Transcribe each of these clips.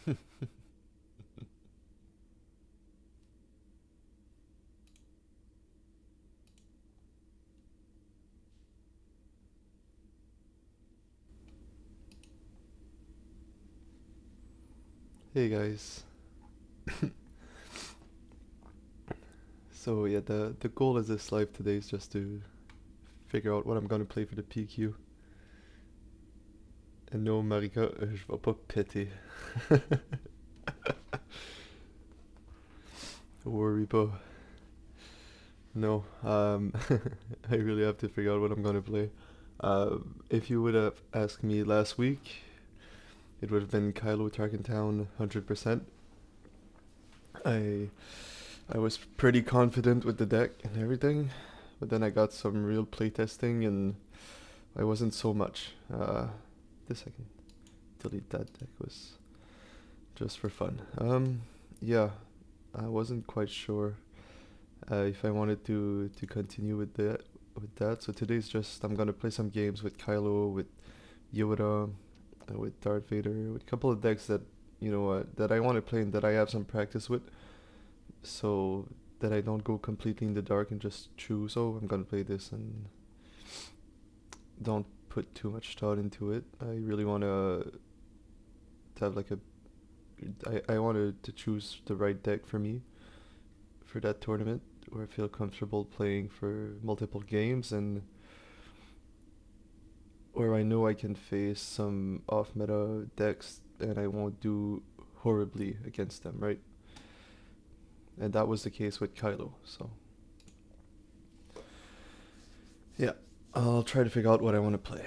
Hey guys. So yeah, the goal of this live today is just to figure out what I'm gonna play for the PQ. And no, Marika, je vais pas péter. Worry pas. No, I really have to figure out what I'm gonna play. If you would have asked me last week, it would have been Kylo Tarkentown 100%. I I was pretty confident with the deck and everything, but then I got some real playtesting and I wasn't so much. This I can delete that deck was just for fun. Yeah, I wasn't quite sure if I wanted to continue with that. So today's just I'm gonna play some games with Kylo, with Yoda, with Darth Vader, with a couple of decks that that I want to play and that I have some practice with, so that I don't go completely in the dark and just choose. Oh, I'm gonna play this and don't put too much thought into it. I really want to have like a I wanted to choose the right deck for me for that tournament where I feel comfortable playing for multiple games and where I know I can face some off meta decks and I won't do horribly against them, right? And that was the case with Kylo, so yeah. I'll try to figure out what I want to play.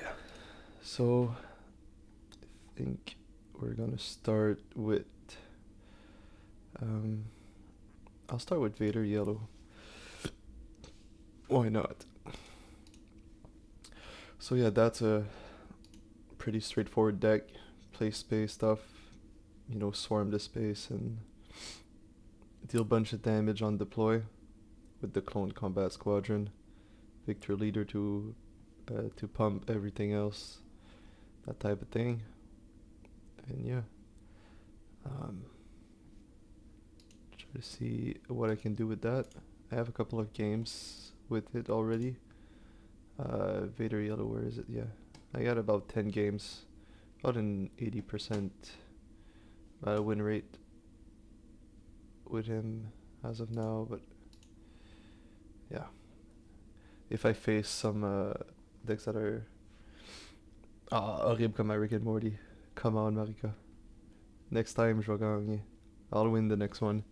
So I think we're gonna start with um I'll start with Vader Yellow. Why not? So yeah, that's a pretty straightforward deck. Play space stuff, swarm the space and deal a bunch of damage on deploy with the Clone Combat Squadron. Victor Leader to pump everything else, that type of thing. And yeah, um, try to see what I can do with that. I have a couple of games with it already. Vader Yellow, where is it? Yeah, I got about 10 games, about an 80% win rate with him as of now. But yeah, if I face some decks that are horrible comme Rick and Morty, come on, Marika. Next time, je vais gagner. I'll win the next one.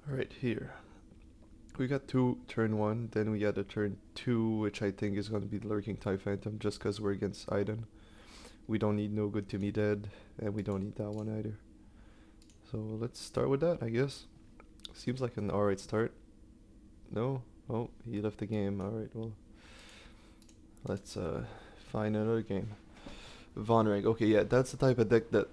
Right here. We got two turn one, then we got a turn two, which I think is going to be the Lurking TIE Phantom, just because we're against Iden. We don't need No Good to Me Dead, and we don't need that one either. So let's start with that, I guess. Seems like an alright start. No? Oh, he left the game. Alright, well, let's find another game. Von Reg. Okay, yeah, that's the type of deck that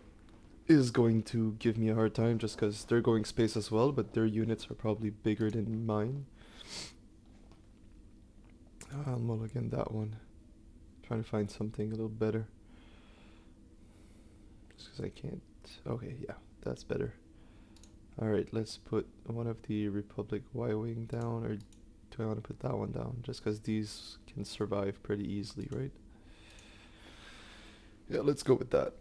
is going to give me a hard time just because they're going space as well, but their units are probably bigger than mine. I'll mulligan that one. Trying to find something a little better. Just because I can't. Okay, yeah, that's better. Alright, let's put one of the Republic Y-Wing down, or do I want to put that one down? Just because these can survive pretty easily, right? Yeah, let's go with that.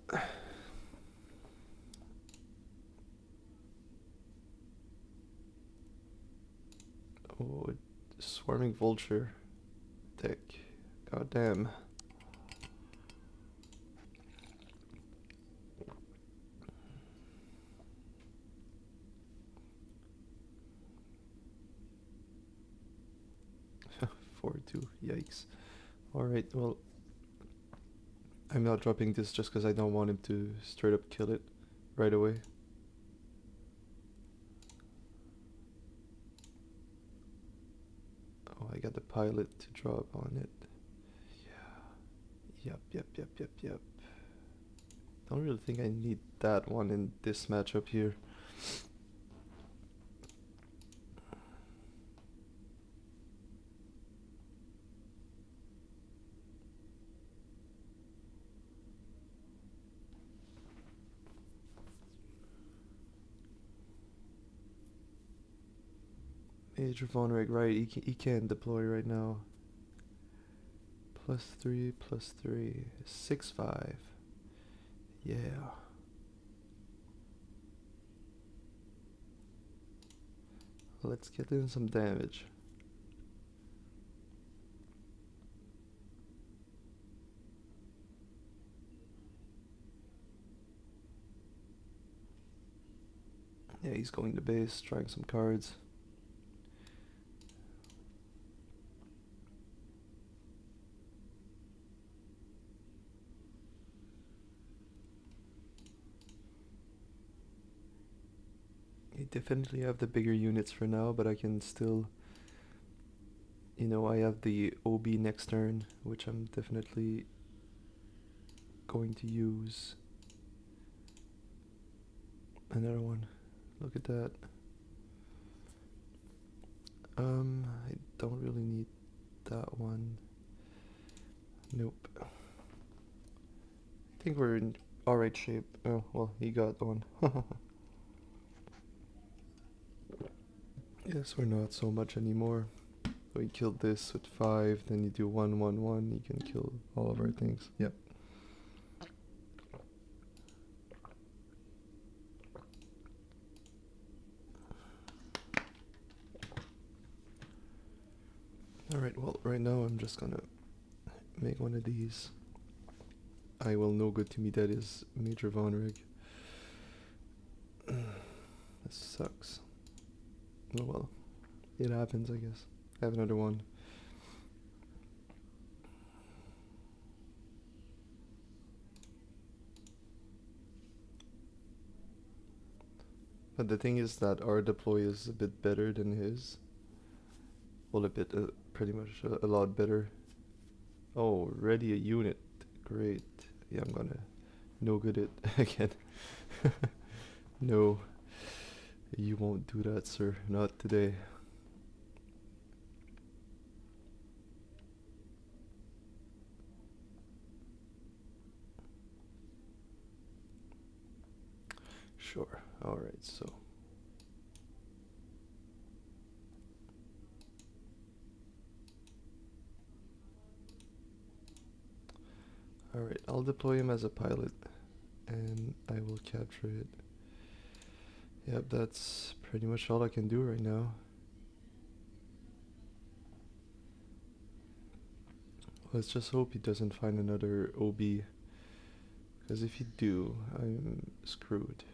Oh, Swarming Vulture deck. God damn. Four two. Yikes. Alright, well, I'm not dropping this just because I don't want him to straight up kill it right away. Oh, I got the pilot to drop on it. Yeah. Yep. Don't really think I need that one in this matchup here. Major Von Reg, right, he can't deploy right now. +3, +3, 6-5. Yeah. Let's get in some damage. Yeah, he's going to base, trying some cards. I definitely have the bigger units for now, but I can still, you know, I have the OB next turn, which I'm definitely going to use. Another one. Look at that. I don't really need that one. Nope. I think we're in alright shape. Oh, well, he got one. Yes, we're not so much anymore. We killed this with 5, then you do 1, 1, 1, you can kill all of our things. Yep. Alright, well, right now I'm just gonna make one of these. I will no good to me, that is Major Von Rig. This sucks. Oh well, it happens, I guess. I have another one. But the thing is that our deploy is a bit better than his. Well, a bit, pretty much a lot better. Oh, ready a unit. Great. Yeah, I'm gonna no good it again. No, you won't do that, sir. Not today. Sure. Alright, so. Alright, I'll deploy him as a pilot and I will capture it. Yep, that's pretty much all I can do right now. Let's just hope he doesn't find another OB. Because if you do, I'm screwed.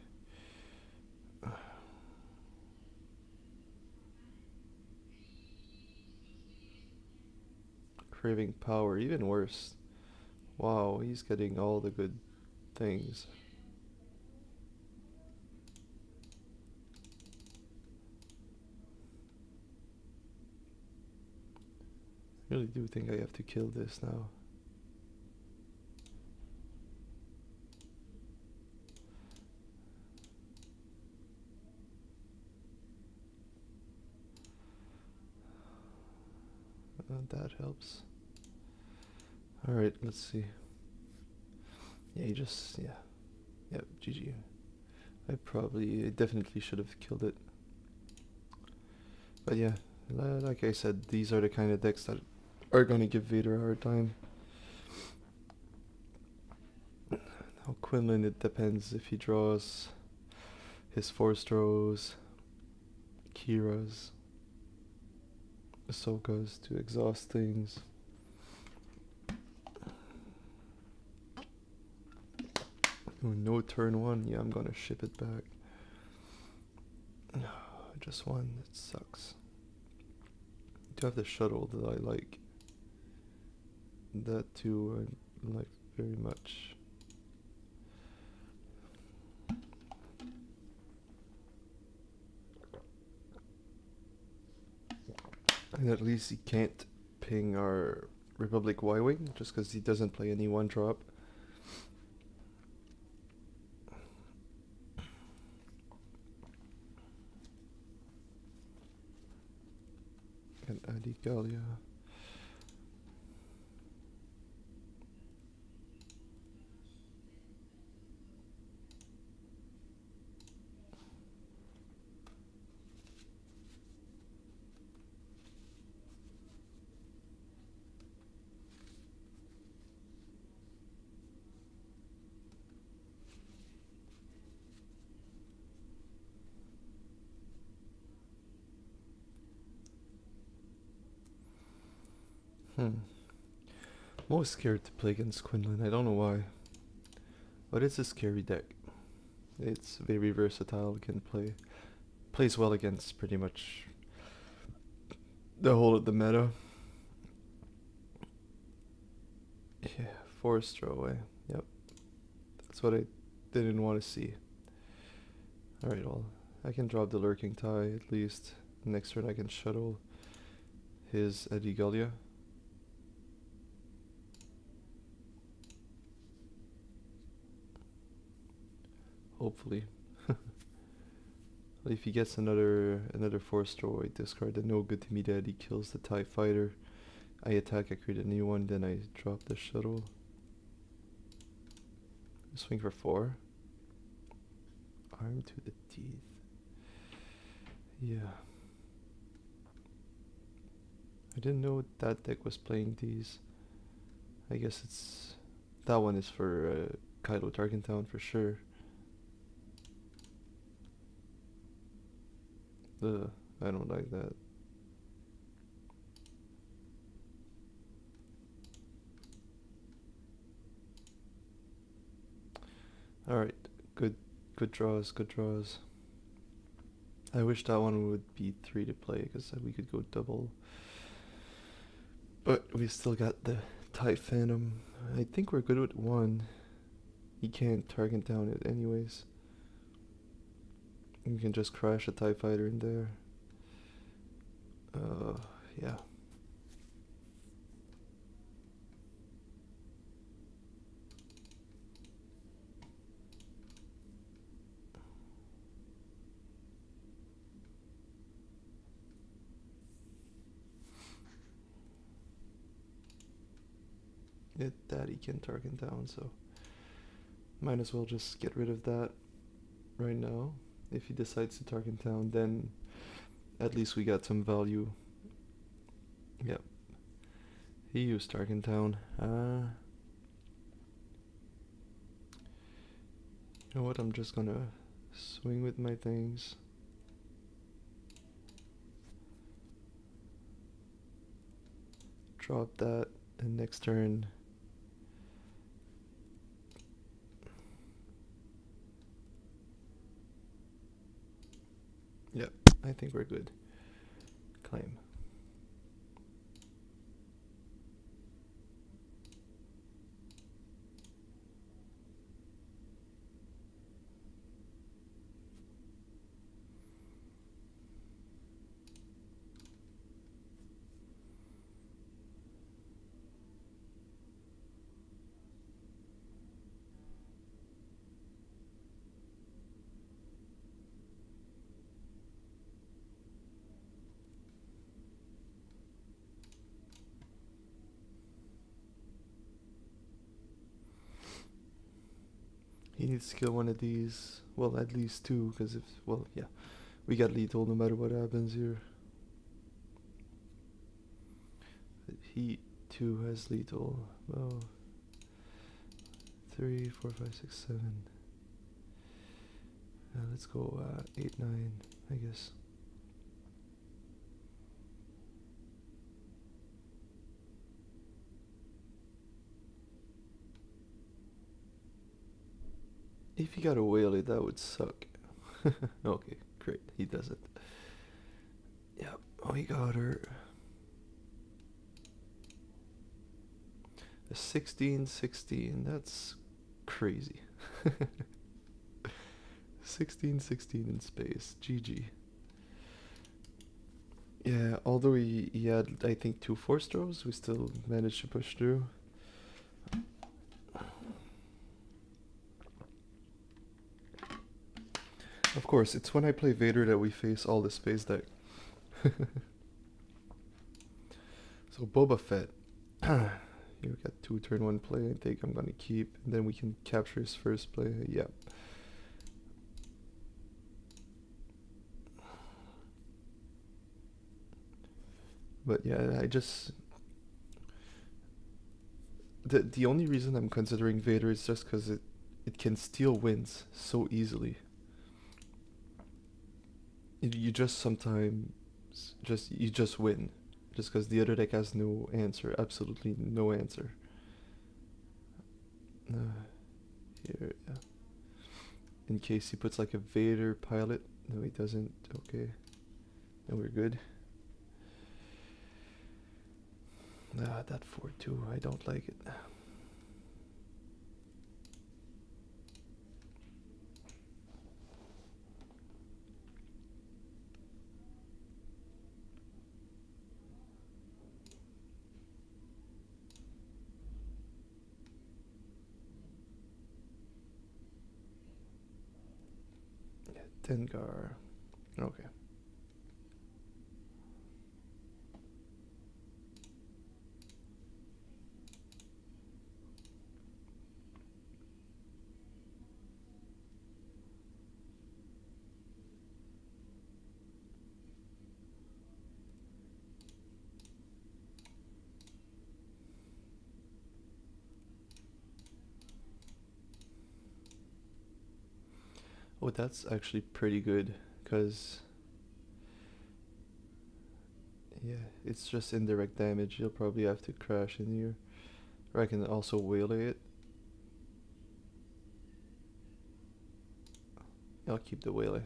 Craving power, even worse. Wow, he's getting all the good things. I really do think I have to kill this now. That helps. Alright, let's see. Yeah, he just, yeah. Yep, GG. I definitely should have killed it. But yeah, like I said, these are the kind of decks that are gonna give Vader a hard time. Now Quinlan, it depends if he draws his force throws, Kira's, Ahsoka's to exhaust things. Ooh, no turn 1, yeah, I'm gonna ship it back. Just one, it sucks. I do have the shuttle that I like. That too, I like very much. And at least he can't ping our Republic Y-Wing, just because he doesn't play any 1-drop. Adigalia. Hmm. I'm always scared to play against Quinlan. I don't know why. But it's a scary deck. It's very versatile. Can plays well against pretty much the whole of the meta. Yeah, forced throwaway. Yep. That's what I didn't want to see. Alright, well, I can drop the Lurking Tie at least. Next turn I can shuttle his Adigalia. Hopefully. If he gets another force throw, I discard the no good to me that he kills the TIE fighter. I attack, I create a new one, then I drop the shuttle. Swing for 4. Arm to the teeth. Yeah. I didn't know that deck was playing these. I guess it's... That one is for Kylo Tarkentown for sure. I don't like that. Alright, good draws, good draws. I wish that one would be 3 to play, because we could go double. But we still got the TIE Phantom. I think we're good with 1. He can't target down it anyways. You can just crash a TIE fighter in there. Yeah. That he can target down, so might as well just get rid of that right now. If he decides to target down, then at least we got some value. Yep. He used target down. You know what? I'm just gonna swing with my things. Drop that, and next turn. Yep, I think we're good. Claim. He needs to kill one of these. Well, at least 2, because if... Well, yeah. We got lethal no matter what happens here. He, too, has lethal. Oh. 3, 4, 5, 6, 7. Let's go 8, 9, I guess. If he got a whaley, that would suck. Okay, great. He doesn't. Yep. Oh, he got her. A 16-16. That's crazy. 16-16 in space. GG. Yeah, although he had, I think, 2 force throws, we still managed to push through. Of course, it's when I play Vader that we face all the space deck. So Boba Fett. You got 2 turn 1 play. I think I'm gonna keep, and then we can capture his first play. Yeah. But yeah, I just the only reason I'm considering Vader is just because it can steal wins so easily. You just sometimes you just win, just because the other deck has no answer, absolutely no answer. Here, yeah. In case he puts like a Vader pilot. No, he doesn't. Okay. And we're good. That 4-2, I don't like it. Yeah, Dengar. Okay. Oh, that's actually pretty good, because, yeah, it's just indirect damage. You'll probably have to crash in here. Or I can also waylay it. I'll keep the waylay.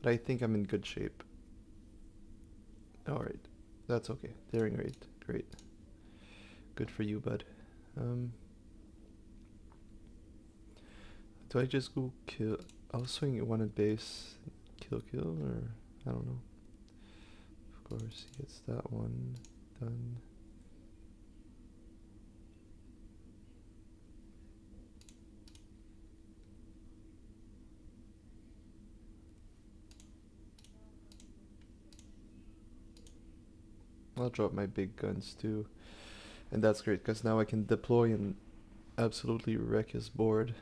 But I think I'm in good shape. Alright, that's okay. Daring rate, great. Good for you, bud. Do I just go kill? I'll swing one at base, kill, or I don't know. Of course, he gets that one done. I'll drop my big guns too. And that's great, because now I can deploy and absolutely wreck his board.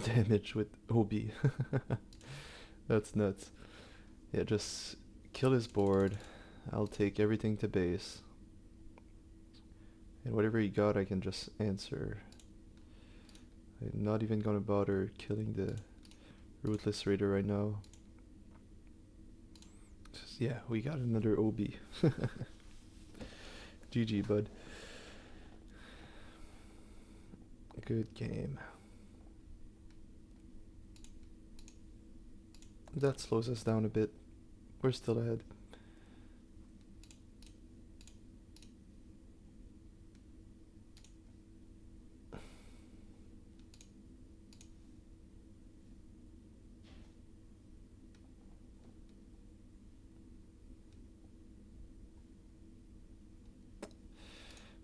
Damage with OB. That's nuts. Yeah, just kill his board. I'll take everything to base. And whatever he got, I can just answer. I'm not even gonna bother killing the Ruthless Raider right now. Just, yeah, we got another OB. GG, bud. Good game. That slows us down a bit. We're still ahead.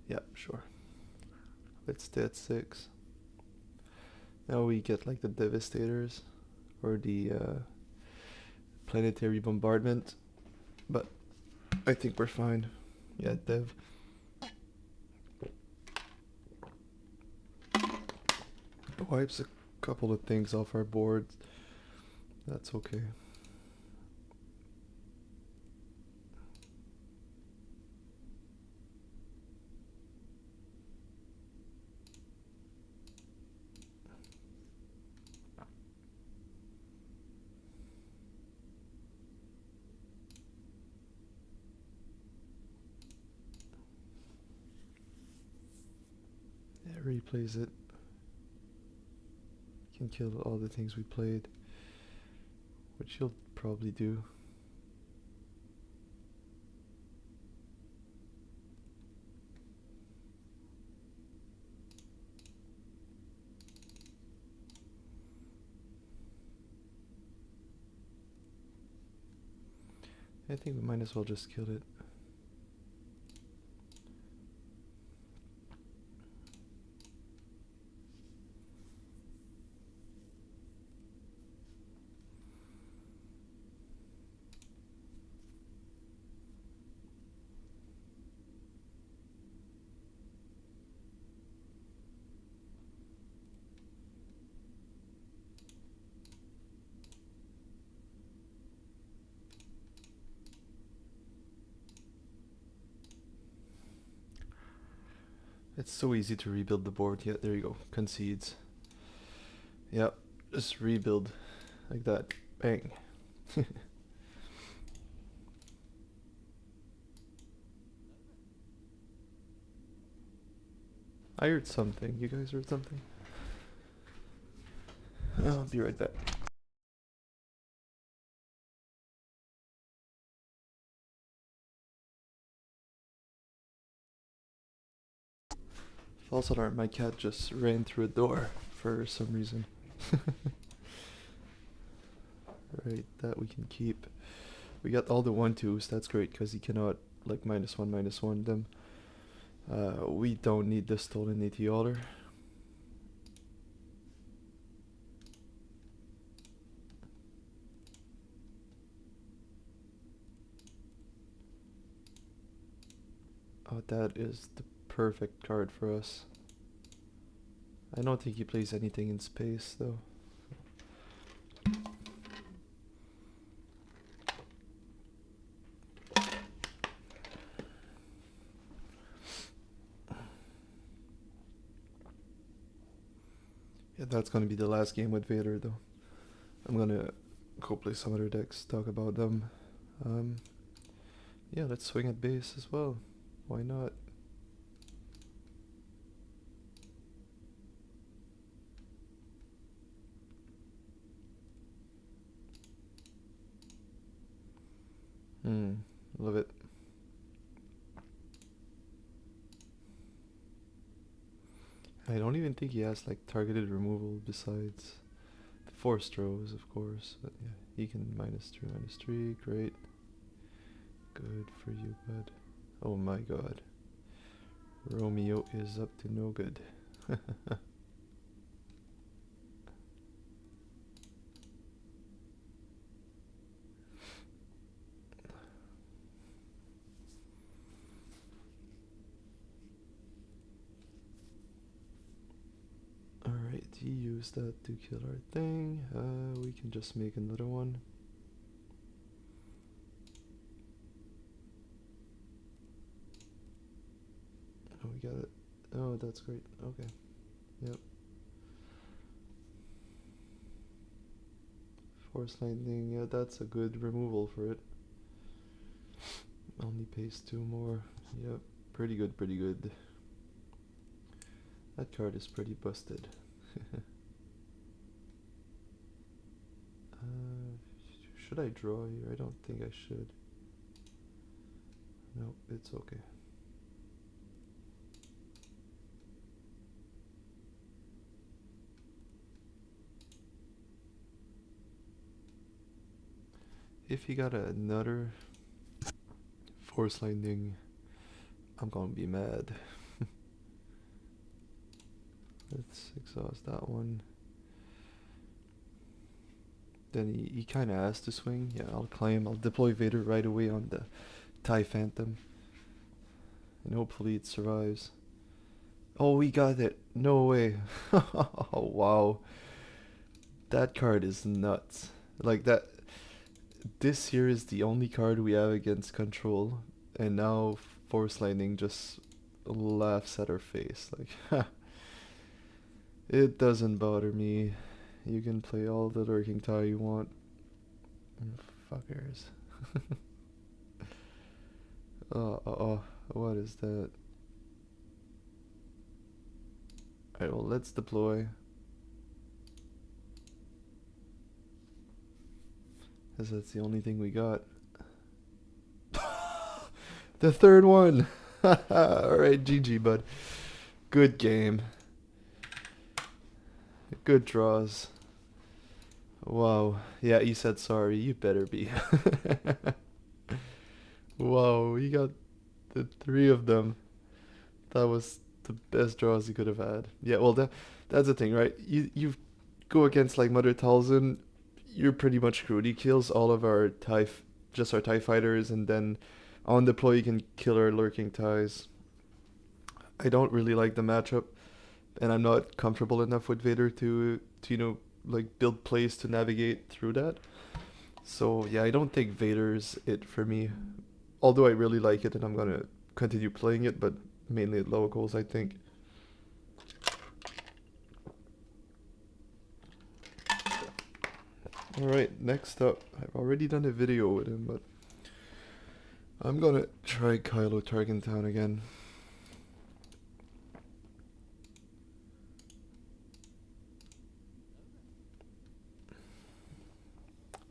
Yeah, sure. Let's stay at 6. Now we get like the Devastators or the Planetary Bombardment, but I think we're fine. Yeah, Dev. Wipes a couple of things off our board. That's okay. replays it. Can kill all the things we played, which you'll probably do. I think we might as well just kill it. It's so easy to rebuild the board. Yeah, there you go. Concedes. Yep, just rebuild like that. Bang. I heard something. You guys heard something? I'll be right back. False alarm. My cat just ran through a door for some reason. Right, that we can keep. We got all the 1-2s. That's great because he cannot like -1/-1 them. We don't need the stolen ATR. Oh, that is the perfect card for us. I don't think he plays anything in space though. Yeah, that's gonna be the last game with Vader though. I'm gonna go play some other decks, talk about them. Yeah, let's swing at base as well. Why not? Love it. I don't even think he has like targeted removal besides the force throws, of course. But yeah, he can -3/-3. Great. Good for you, bud. Oh my god. Romeo is up to no good. Alright, he used that to kill our thing. We can just make another one. Oh, we got it. Oh, that's great. Okay. Yep. Force lightning, yeah, that's a good removal for it. Only pays 2 more. Yep. Pretty good, pretty good. That card is pretty busted. Should I draw here? I don't think I should. No, it's okay. If he got another force lightning, I'm gonna be mad. Let's exhaust that one. Then he kind of has to swing. Yeah, I'll claim. I'll deploy Vader right away on the TIE Phantom. And hopefully it survives. Oh, we got it. No way. Oh, wow. That card is nuts. Like that. This here is the only card we have against control. And now Force Lightning just laughs at our face. Like, it doesn't bother me. You can play all the Lurking TIE you want. Fuckers. Oh, what is that? Alright, well, let's deploy. Because that's the only thing we got. The third one! Alright, GG, bud. Good game. Good draws. Wow. Yeah, he said sorry. You better be. Wow, he got the three of them. That was the best draws he could have had. Yeah, well, that's the thing, right? You go against like Mother Talzin, you're pretty much screwed. He kills all of our just our TIE fighters, and then on deploy you can kill our lurking TIEs. I don't really like the matchup, and I'm not comfortable enough with Vader to like build plays to navigate through that. So yeah, I don't think Vader's it for me. Although I really like it and I'm gonna continue playing it, but mainly at locals, I think. Alright, next up, I've already done a video with him, but I'm gonna try Kylo Tarkentown again.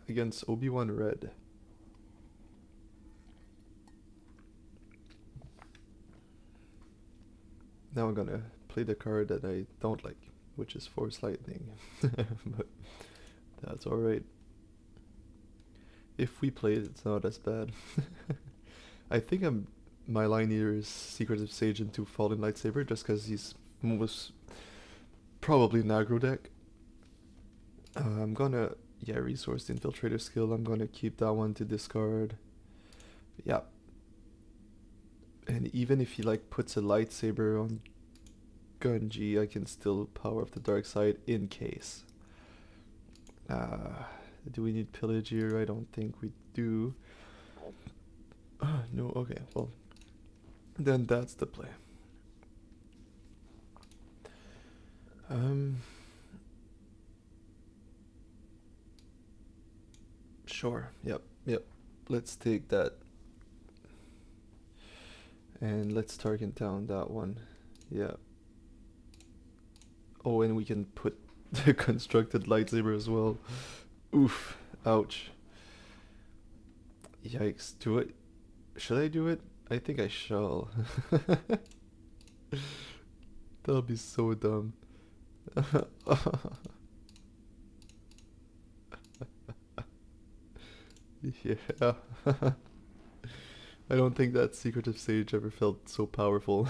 Against Obi-Wan Red. Now I'm gonna play the card that I don't like, which is Force Lightning. But that's alright. If we play it, it's not as bad. I think my line here is Secretive Sage into Fallen Lightsaber just because he's most probably an aggro deck. I'm gonna, yeah, resource the Infiltrator skill. I'm gonna keep that one to discard. Yeah. And even if he like puts a lightsaber on Gunji, I can still power up the dark side in case. Do we need pillage here? I don't think we do. No, okay, well, then that's the play. Sure, yep. Let's take that. And let's target down that one. Yeah. Oh, and we can put the constructed lightsaber as well. Oof. Ouch. Yikes. Do it. Should I do it? I think I shall. That'll be so dumb. Yeah. I don't think that Secretive Sage ever felt so powerful.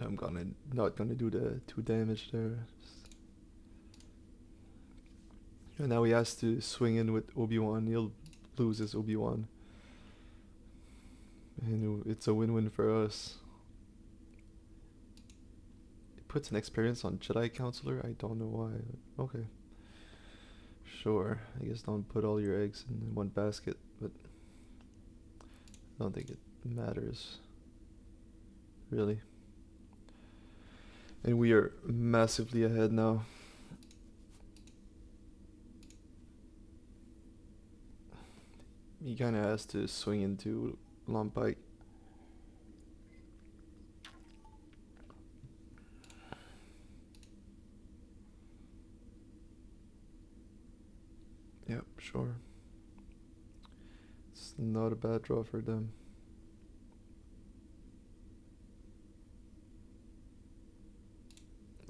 I'm not gonna do the 2 damage there. And now he has to swing in with Obi-Wan. He'll lose his Obi-Wan. And it's a win-win for us. It puts an experience on Jedi Counselor. I don't know why. Okay. Sure. I guess don't put all your eggs in one basket, but I don't think it matters. Really. And we are massively ahead now. He kinda has to swing into Lompike. Yep, sure. It's not a bad draw for them.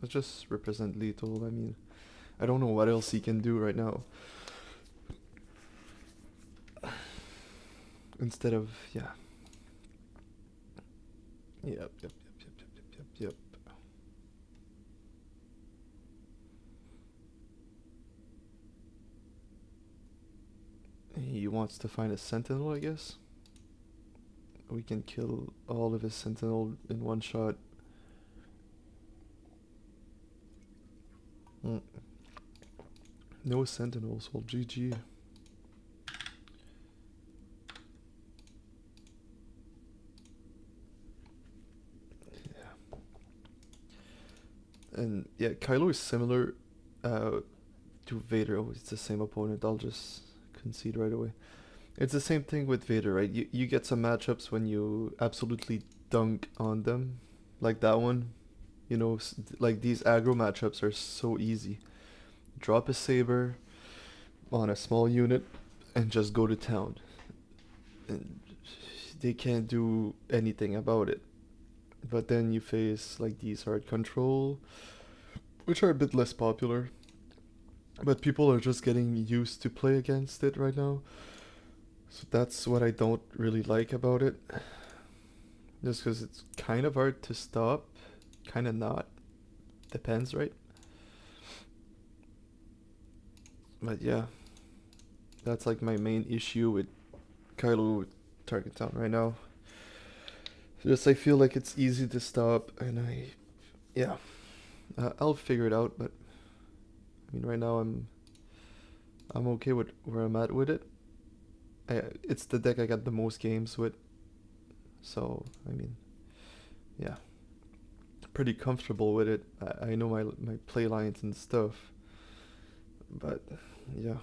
Let's just represent lethal. I mean, I don't know what else he can do right now. Instead of, yeah. Yep. He wants to find a sentinel, I guess. We can kill all of his sentinel in one shot. No sentinels, well, GG. And yeah, Kylo is similar to Vader. Oh, it's the same opponent. I'll just concede right away. It's the same thing with Vader, right? You get some matchups when you absolutely dunk on them, like that one. You know, like these aggro matchups are so easy. Drop a saber on a small unit and just go to town. And they can't do anything about it. But then you face like these hard control, which are a bit less popular. But people are just getting used to play against it right now. So that's what I don't really like about it. Just because it's kind of hard to stop, kind of not. Depends, right? But yeah, that's like my main issue with Kylo with Target Town right now. Just I feel like it's easy to stop, and yeah, I'll figure it out. But I mean, right now I'm okay with where I'm at with it. It's the deck I got the most games with, so I mean, yeah, pretty comfortable with it. I know my play lines and stuff, but yeah.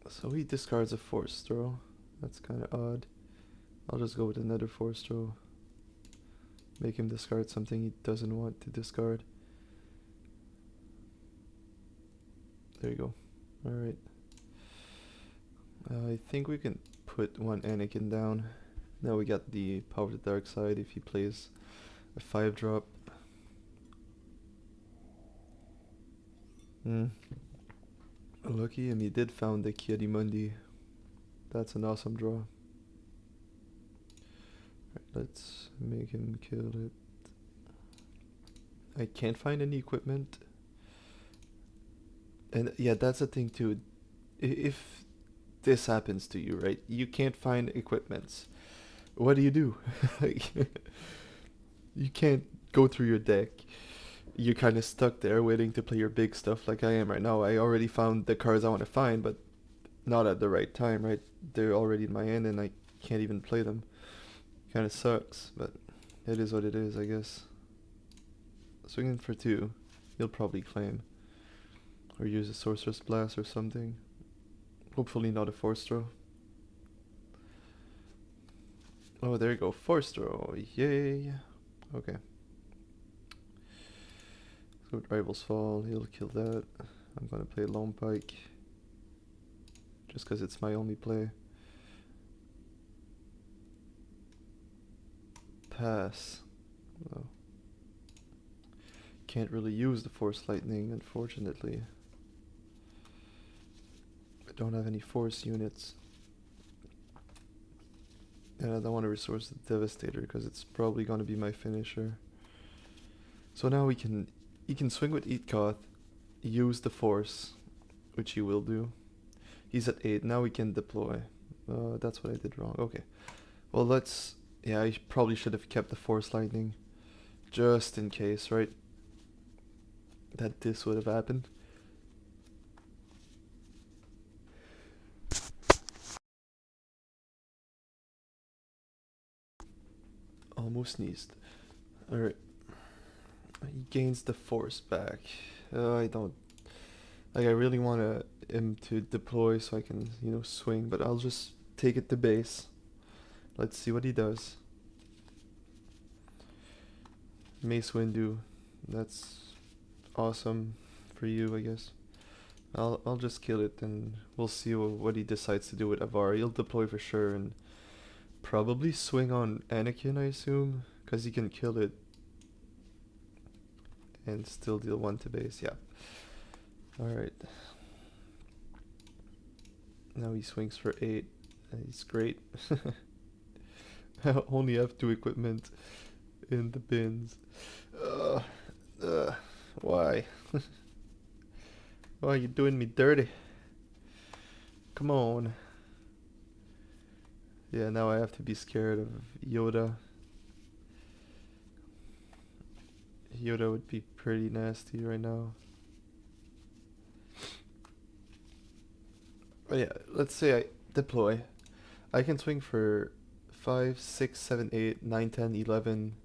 So he discards a force throw. That's kind of odd. I'll just go with another force throw. Make him discard something he doesn't want to discard. There you go. Alright. I think we can put one Anakin down. Now we got the Power of the Dark Side if he plays a 5-drop. Lucky him, he did found the Ki-Adi-Mundi. That's an awesome draw. Right, let's make him kill it. I can't find any equipment. And yeah, that's the thing too. If this happens to you, right? You can't find equipments. What do you do? Like, you can't go through your deck. You're kind of stuck there waiting to play your big stuff like I am right now. I already found the cards I want to find, but not at the right time, right? They're already in my hand and I can't even play them. Kind of sucks, but it is what it is, I guess. Swinging for 2. He'll probably claim. Or use a Sorcerer's Blast or something. Hopefully not a Force Throw. Oh, there you go. Force Throw. Yay. Okay. So with Rival's Fall, he'll kill that. I'm gonna play Lone Pike. Just because it's my only play. Pass. Oh. Can't really use the Force Lightning, unfortunately. I don't have any Force units. And I don't want to resource the Devastator because it's probably going to be my finisher. So now he can swing with Eatkoth, use the Force, which he will do. He's at 8, now we can deploy. That's what I did wrong. Okay. Well, yeah, I probably should have kept the Force Lightning. Just in case, right? That this would have happened. Almost sneezed. Alright. He gains the Force back. I don't... Like, I really want him to deploy so I can, you know, swing, but I'll just take it to base. Let's see what he does. Mace Windu. That's awesome for you, I guess. I'll just kill it and we'll see what he decides to do with Avar. He'll deploy for sure and probably swing on Anakin, I assume, because he can kill it and still deal 1 to base. Yeah. Alright. Now he swings for 8. He's great. I only have 2 equipment in the bins. Why? Why are you doing me dirty? Come on. Yeah, now I have to be scared of Yoda. Yoda would be pretty nasty right now. But yeah, let's say I deploy. I can swing for 5, 6, 7, 8, 9, 10, 11,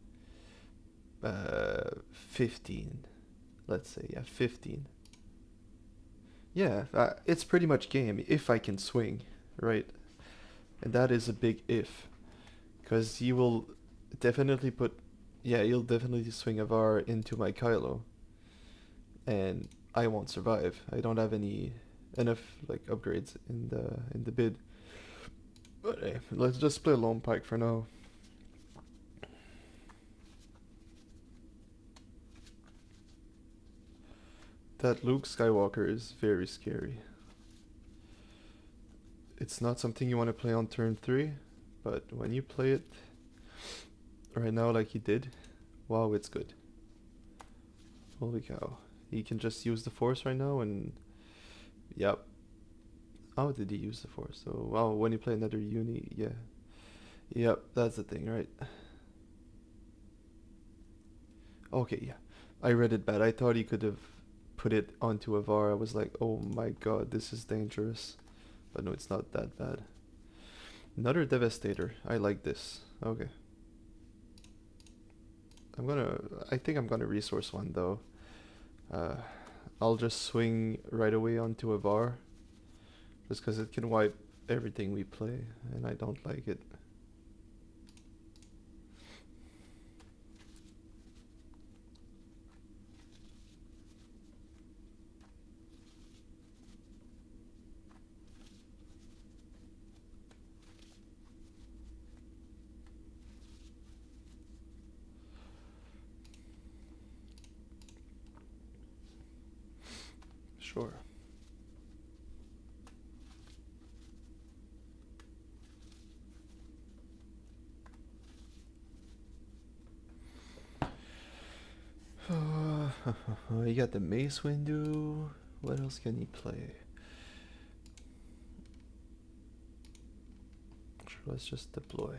15. Let's say, yeah, 15. Yeah, it's pretty much game if I can swing, right? And that is a big if, because he will definitely put, yeah, he'll definitely swing a VAR into my Kylo, and I won't survive. I don't have any enough like upgrades in the bid. But hey, let's just play Lone Pike for now. That Luke Skywalker is very scary. It's not something you want to play on turn 3, but when you play it right now like he did, wow, it's good. Holy cow. He can just use the Force right now and... Yep. How did he use the Force? So, wow, when you play another uni, yeah. Yep, that's the thing, right? Okay, yeah. I read it bad. I thought he could have put it onto a VAR. I was like, oh my god, this is dangerous. But no, it's not that bad. Another Devastator. I like this. Okay. I think I'm gonna resource one though. Uh, I'll just swing right away onto a VAR. Just because it can wipe everything we play, and I don't like it. Sure. You got the Mace Windu. What else can he play? Sure, let's just deploy.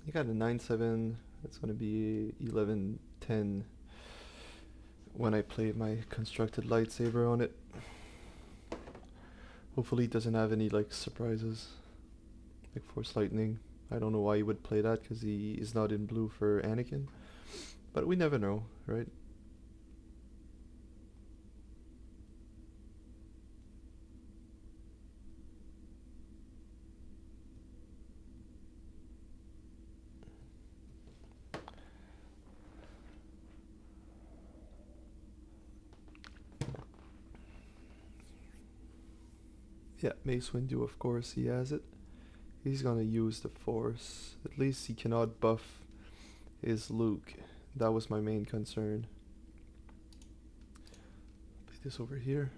You got a 9/7. That's gonna be 11/10 when I play my constructed lightsaber on it. Hopefully it doesn't have any like surprises, like Force Lightning. I don't know why he would play that because he is not in blue for Anakin, but we never know, right? Yeah, Mace Windu, of course, he has it. He's gonna use the Force. At least he cannot buff his Luke. That was my main concern. Put this over here.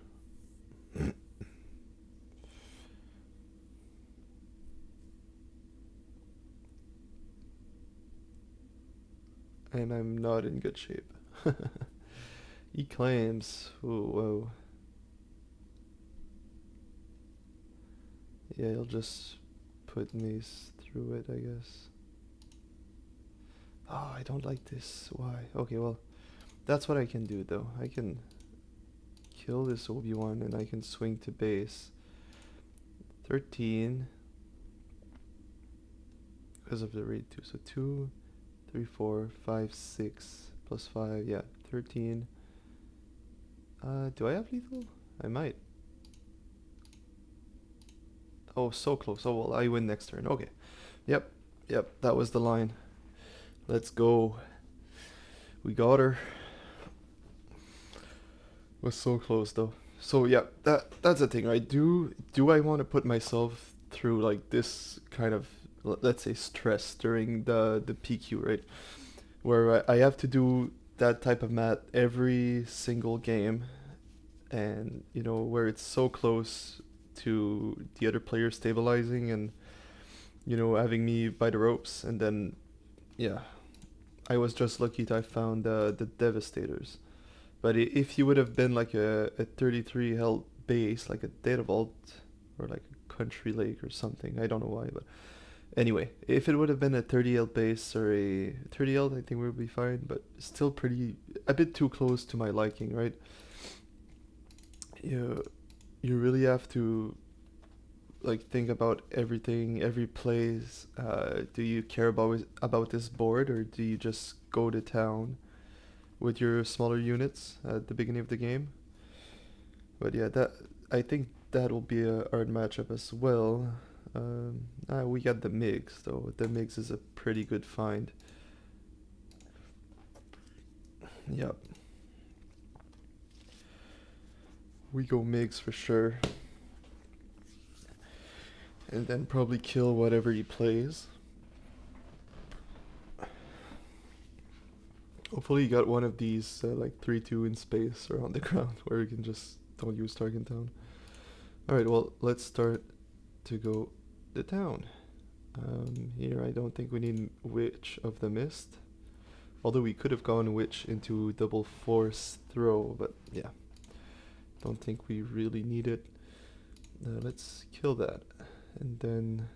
And I'm not in good shape. He claims. Ooh, whoa. Yeah, he'll just put Mace through it, I guess. Oh, I don't like this. Why? Okay, well, that's what I can do, though. I can kill this Obi-Wan and I can swing to base. 13. Because of the raid 2. So 2, 3, 4, 5, 6, plus 5. Yeah, 13. Do I have lethal? I might. Oh, so close. Oh, well, I win next turn. Okay. Yep. Yep, that was the line. Let's go. We got her. Was so close though. So yeah, that's the thing, right? Do I want to put myself through like this kind of let's say stress during the PQ, right? Where I have to do that type of math every single game, and you know where it's so close to the other player stabilizing and you know having me by the ropes, and then yeah, I was just lucky that I found the Devastators. But if you would have been like a 33 health base, like a Data Vault or like a Country Lake or something, I don't know why, but anyway, if it would have been a 30 health base or a 30 health, I think we would be fine, but still pretty, a bit too close to my liking, right? You, you really have to like think about everything, every plays? Do you care about this board, or do you just go to town with your smaller units at the beginning of the game? But yeah, that I think that'll be a hard matchup as well. We got the MiGs though. The MiGs is a pretty good find. Yep. We go MiGs for sure. And then probably kill whatever he plays. Hopefully you got one of these like 3-2 in space or on the ground where you can just don't use Target Town. Alright, well, let's start to go to town. Here I don't think we need Witch of the Mist. Although we could have gone Witch into double force throw, but yeah. Don't think we really need it. Let's kill that. And then...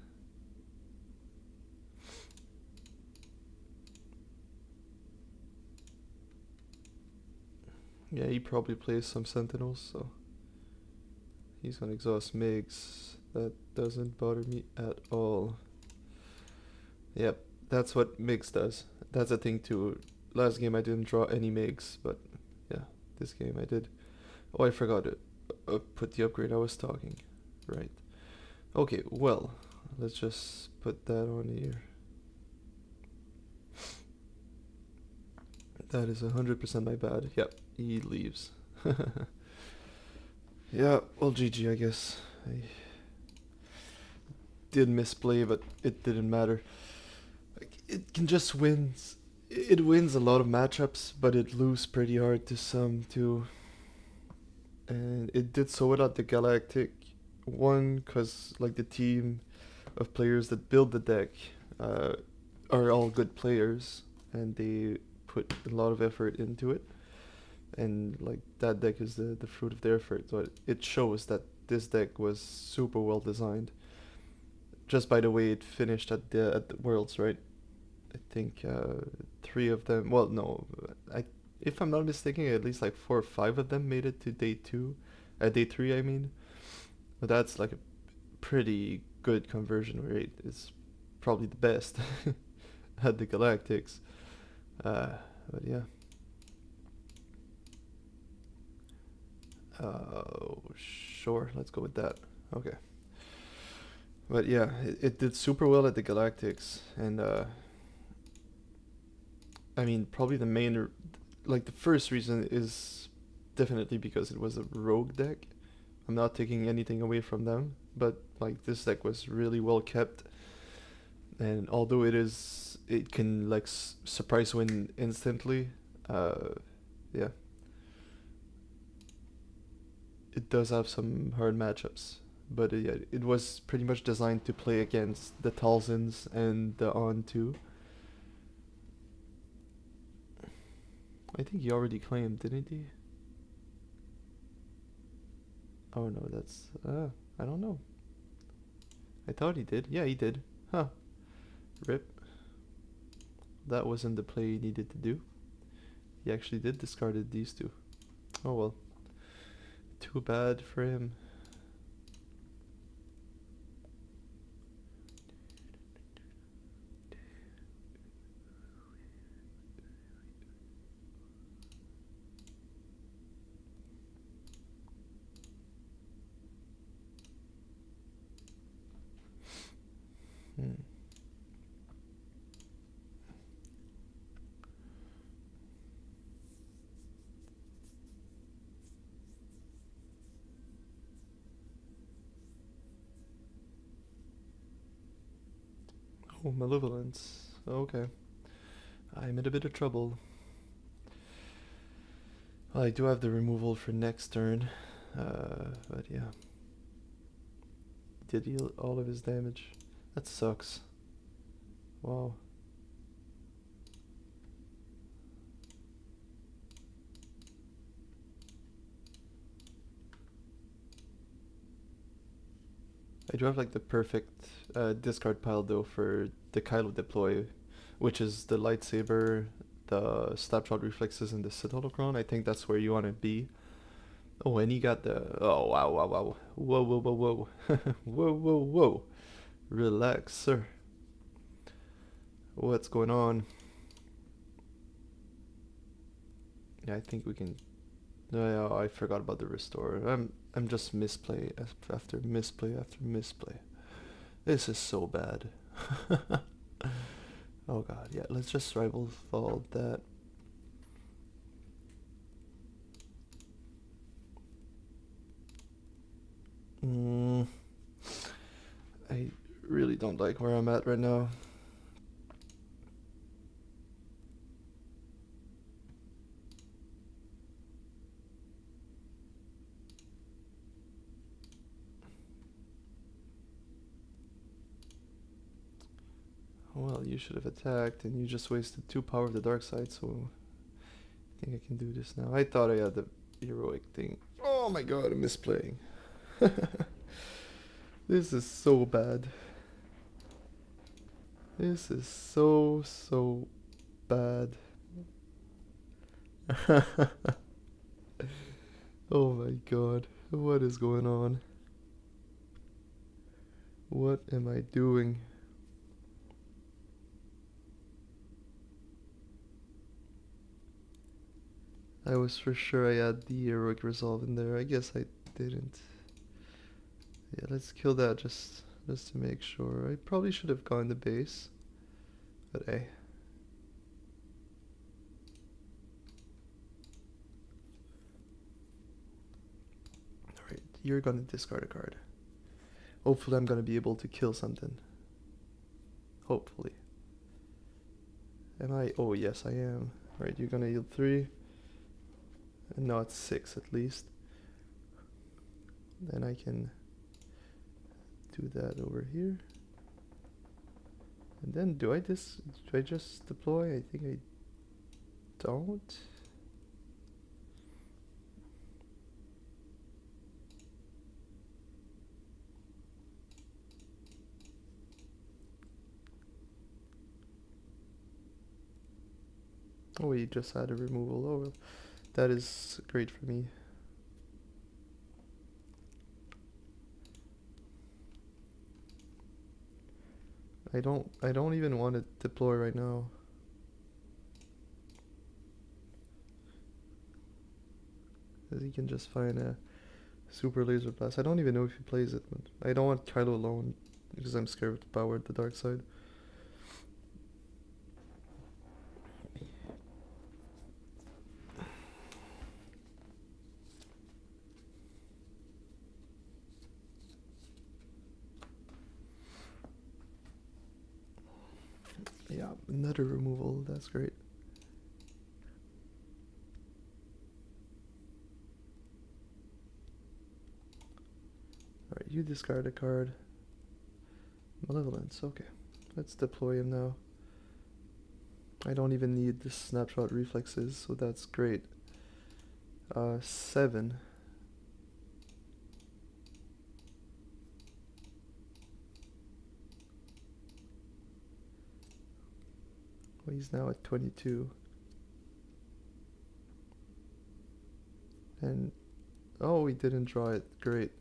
yeah, he probably plays some Sentinels, so... he's gonna exhaust MiGs. That doesn't bother me at all. Yep, that's what MiGs does. That's a thing too. Last game I didn't draw any MiGs, but yeah, this game I did. Oh, I forgot to put the upgrade I was talking. Right. Okay, well, let's just put that on here. That is 100% my bad. Yep, he leaves. Yeah, well, GG, I guess. I did misplay, but it didn't matter. Like, it can just win. It wins a lot of matchups, but it loses pretty hard to some too. And it did so without the Galactic. One, because like the team of players that build the deck are all good players, and they put a lot of effort into it. And like that deck is the fruit of their effort. So it shows that this deck was super well designed. Just by the way it finished at the Worlds, right? I think 3 of them. Well, no, if I'm not mistaken, at least like 4 or 5 of them made it to day 2, day 3. I mean, but that's like a pretty good conversion rate. It's probably the best at the Galactics. But yeah. Sure, let's go with that. Okay. But yeah, it did super well at the Galactics, and I mean, probably the main, like the first reason is definitely because it was a rogue deck. I'm not taking anything away from them, but like this deck was really well kept, and although it can like surprise win instantly, yeah, it does have some hard matchups. But yeah, it was pretty much designed to play against the Talzins and the On too. I think he already claimed, didn't he? Oh no, that's I don't know. I thought he did. Yeah, he did. Huh. Rip. That wasn't the play he needed to do. He actually did discarded these two. Oh well. Too bad for him. Hmm. Oh, Malevolence. Okay. I'm in a bit of trouble. Well, I do have the removal for next turn. But yeah. Did heal all of his damage. That sucks. Wow. I do have like the perfect discard pile though for the Kylo deploy, which is the lightsaber, the Snapshot Reflexes, and the Citadel Crown. I think that's where you want to be. Oh, and he got the. Oh, wow, wow, wow. Whoa, whoa, whoa, whoa. Whoa, whoa, whoa. Relax, sir. What's going on? Yeah, I think we can. No, yeah, I forgot about the restore. I'm just misplay after misplay after misplay. This is so bad. Oh god, yeah, let's just rival fall that. Mm, I really don't like where I'm at right now. Well, you should have attacked, and you just wasted 2 power of the dark side, so I think I can do this now. I thought I had the heroic thing. Oh my god, I'm misplaying. This is so bad. This is so, so bad. Oh my god, what is going on? What am I doing? I was for sure I had the heroic resolve in there. I guess I didn't. Yeah, let's kill that just to make sure. I probably should have gone to base, but hey. Alright, you're gonna discard a card. Hopefully I'm gonna be able to kill something. Hopefully. Am I? Oh yes I am. Alright, you're gonna yield 3. And now it's 6 at least. Then I can do that over here. And then do I just deploy? I think I don't. Oh, he just had a removal. Oh, that is great for me. I don't even want to deploy right now. Cause he can just find a super laser blast. I don't even know if he plays it, but I don't want Kylo alone because I'm scared of the power at the dark side. Yeah, another removal. That's great. Alright, you discard a card. Malevolence, okay. Let's deploy him now. I don't even need the snapshot reflexes, so that's great. 7. Well, he's now at 22. And, oh, we didn't draw it. Great.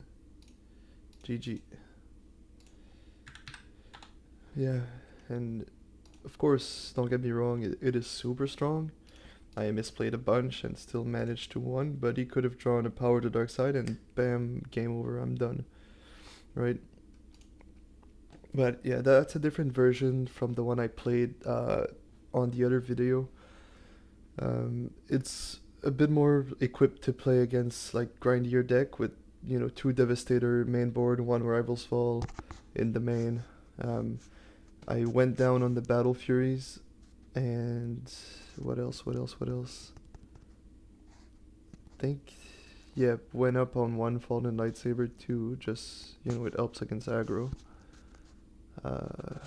GG. Yeah, and of course, don't get me wrong, it is super strong. I misplayed a bunch and still managed to win, but he could have drawn a power to dark side and bam, game over, I'm done. Right? But yeah, that's a different version from the one I played on the other video. It's a bit more equipped to play against like grindier deck with, 2 Devastator main board, 1 Rivals Fall in the main. Um, I went down on the Battle Furies, and what else? What else? What else? Think, yeah, went up on 1 Fallen Lightsaber too. Just it helps against aggro. Uh,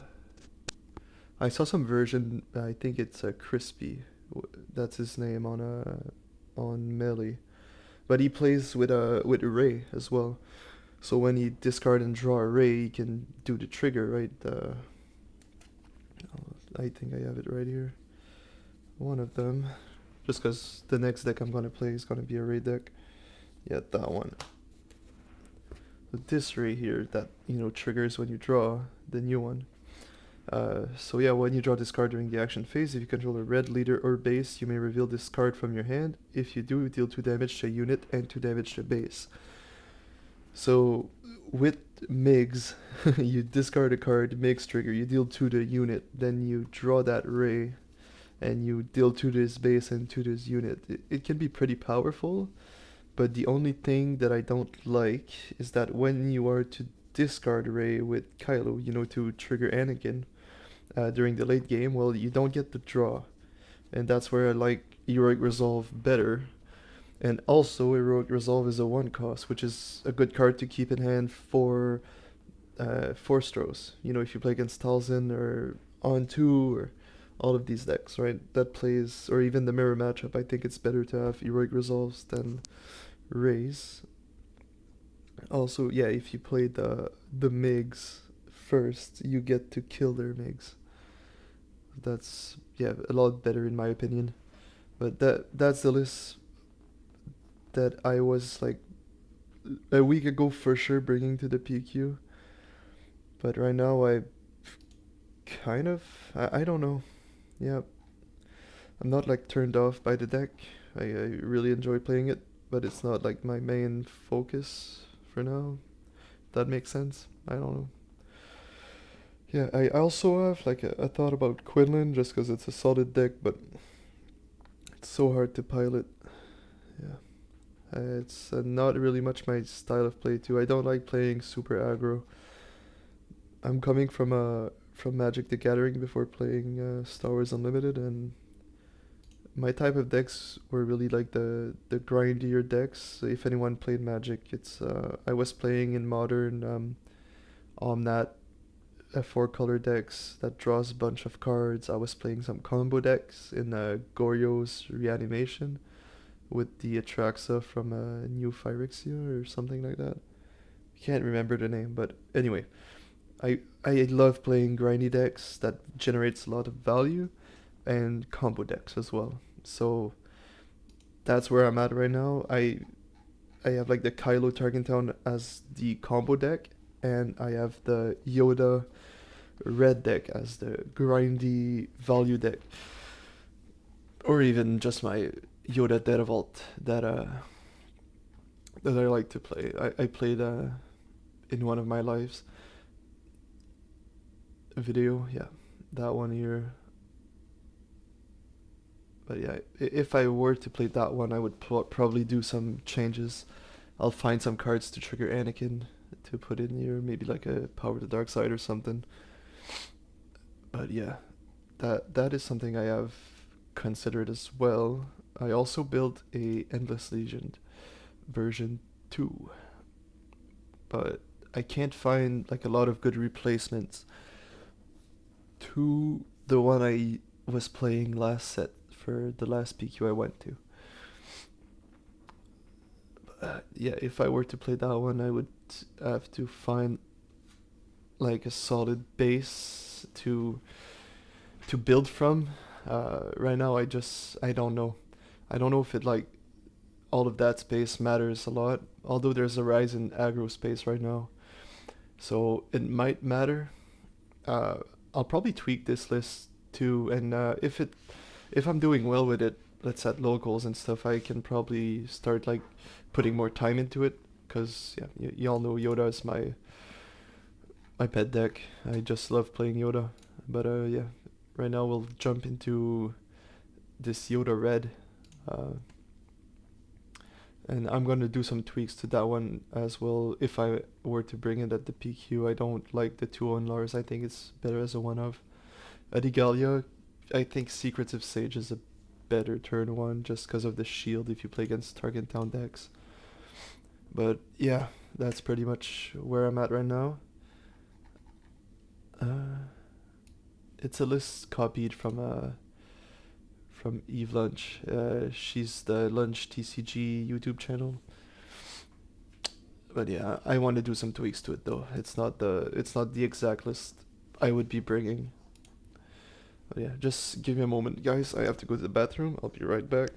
I saw some version. I think it's a Crispy. That's his name on Melee. But he plays with Ray as well. So when he discard and draw a Ray, he can do the trigger, right? I think I have it right here. One of them. Just because the next deck I'm gonna play is gonna be a Ray deck. Yeah, that one. So this ray here that, you know, triggers when you draw the new one. So yeah, when you draw this card during the action phase, if you control a red leader or base, you may reveal this card from your hand. If you do, deal 2 damage to unit and 2 damage to base. So with MIGs, you discard a card, MIGs trigger, you deal 2 to unit, then you draw that ray, and you deal 2 to this base and 2 to this unit. It can be pretty powerful, but the only thing that I don't like is that when you are to discard ray with Kylo, you know, to trigger Anakin, during the late game, well, you don't get the draw. And that's where I like Heroic Resolve better. And also, Heroic Resolve is a 1 cost, which is a good card to keep in hand for Force Throws. You know, if you play against Talzin or On2 or all of these decks, right? That plays, or even the mirror matchup, I think it's better to have Heroic Resolves than Rays. Also, yeah, if you play the MIGs first, you get to kill their MIGs. That's, yeah, a lot better in my opinion. But that's the list that I was like a week ago for sure bringing to the PQ. But right now I kind of, I don't know. Yeah, I'm not like turned off by the deck. I really enjoy playing it, but it's not like my main focus for now. That makes sense. I don't know. Yeah, I also have like a thought about Quinlan just because it's a solid deck, but it's so hard to pilot. Yeah. It's not really much my style of play too. I don't like playing super aggro. I'm coming from Magic the Gathering before playing Star Wars Unlimited, and my type of decks were really like the grindier decks. If anyone played Magic, it's I was playing in modern Omnat 4 color decks that draws a bunch of cards. I was playing some combo decks in Goryo's Reanimation with the Atraxa from New Phyrexia or something like that. Can't remember the name, but anyway, I love playing grindy decks that generates a lot of value and combo decks as well. So that's where I'm at right now. I have like the Kylo Tarkentown as the combo deck, and I have the Yoda red deck as the grindy value deck, or even just my Yoda Dead Vault that I like to play. I played in one of my lives video, yeah, that one here. But yeah, if I were to play that one, I would probably do some changes. I'll find some cards to trigger Anakin to put in here, maybe like a Power of the Dark Side or something. But yeah, that is something I have considered as well. I also built a Endless Legion version 2, but I can't find like a lot of good replacements to the one I was playing last set for the last PQ I went to. Yeah, if I were to play that one, I would have to find like a solid base to build from. Right now, I don't know. I don't know if it like all of that space matters a lot. Although there's a rise in aggro space right now, so it might matter. Uh, I'll probably tweak this list too, and if I'm doing well with it, let's at locals and stuff, I can probably start like putting more time into it. Cause yeah, y'all know Yoda is my pet deck. I just love playing Yoda. But yeah, right now we'll jump into this Yoda red, uh, and I'm gonna do some tweaks to that one as well. If I were to bring it at the PQ, I don't like the 2-on Lars. I think it's better as a one of. Adigalia, I think Secretive Sage is a better turn one just because of the shield if you play against Target Town decks. But yeah, that's pretty much where I'm at right now. It's a list copied from Eve Lunch. She's the Lunch TCG YouTube channel. But yeah, I want to do some tweaks to it though. It's not the exact list I would be bringing. But yeah, just give me a moment, guys. I have to go to the bathroom. I'll be right back.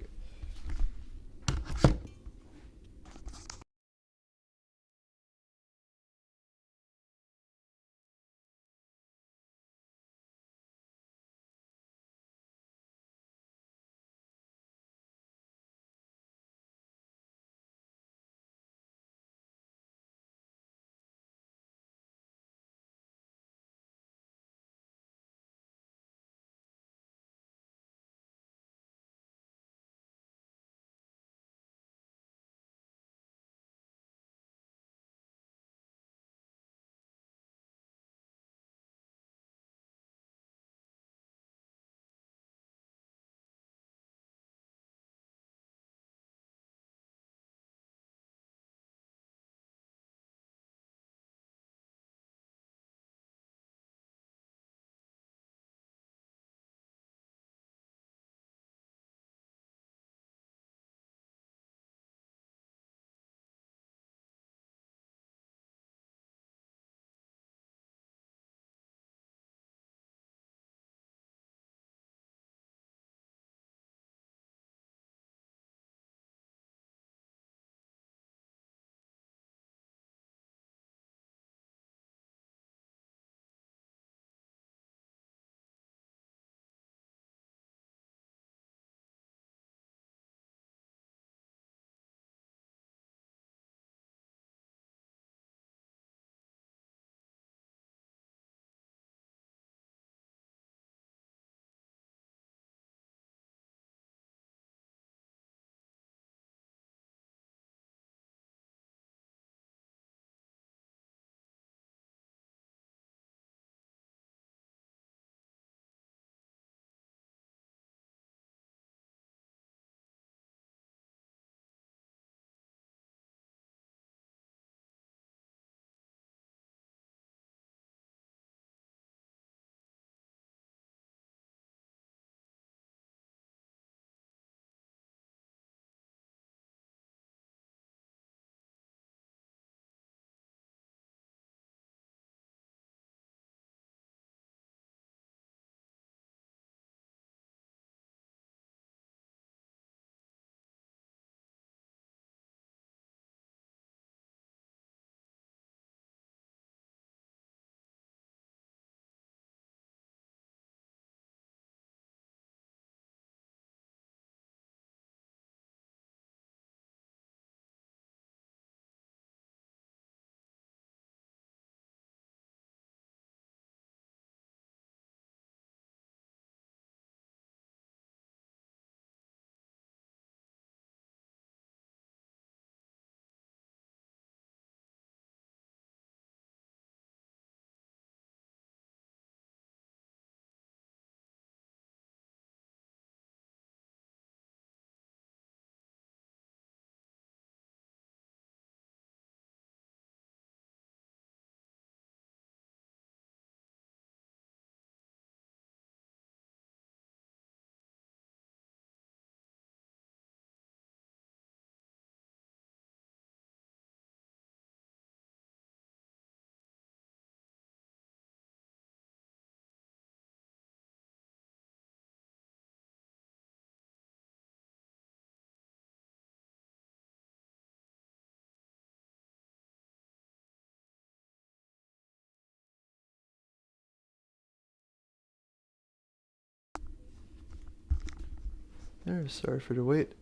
There, sorry for the wait.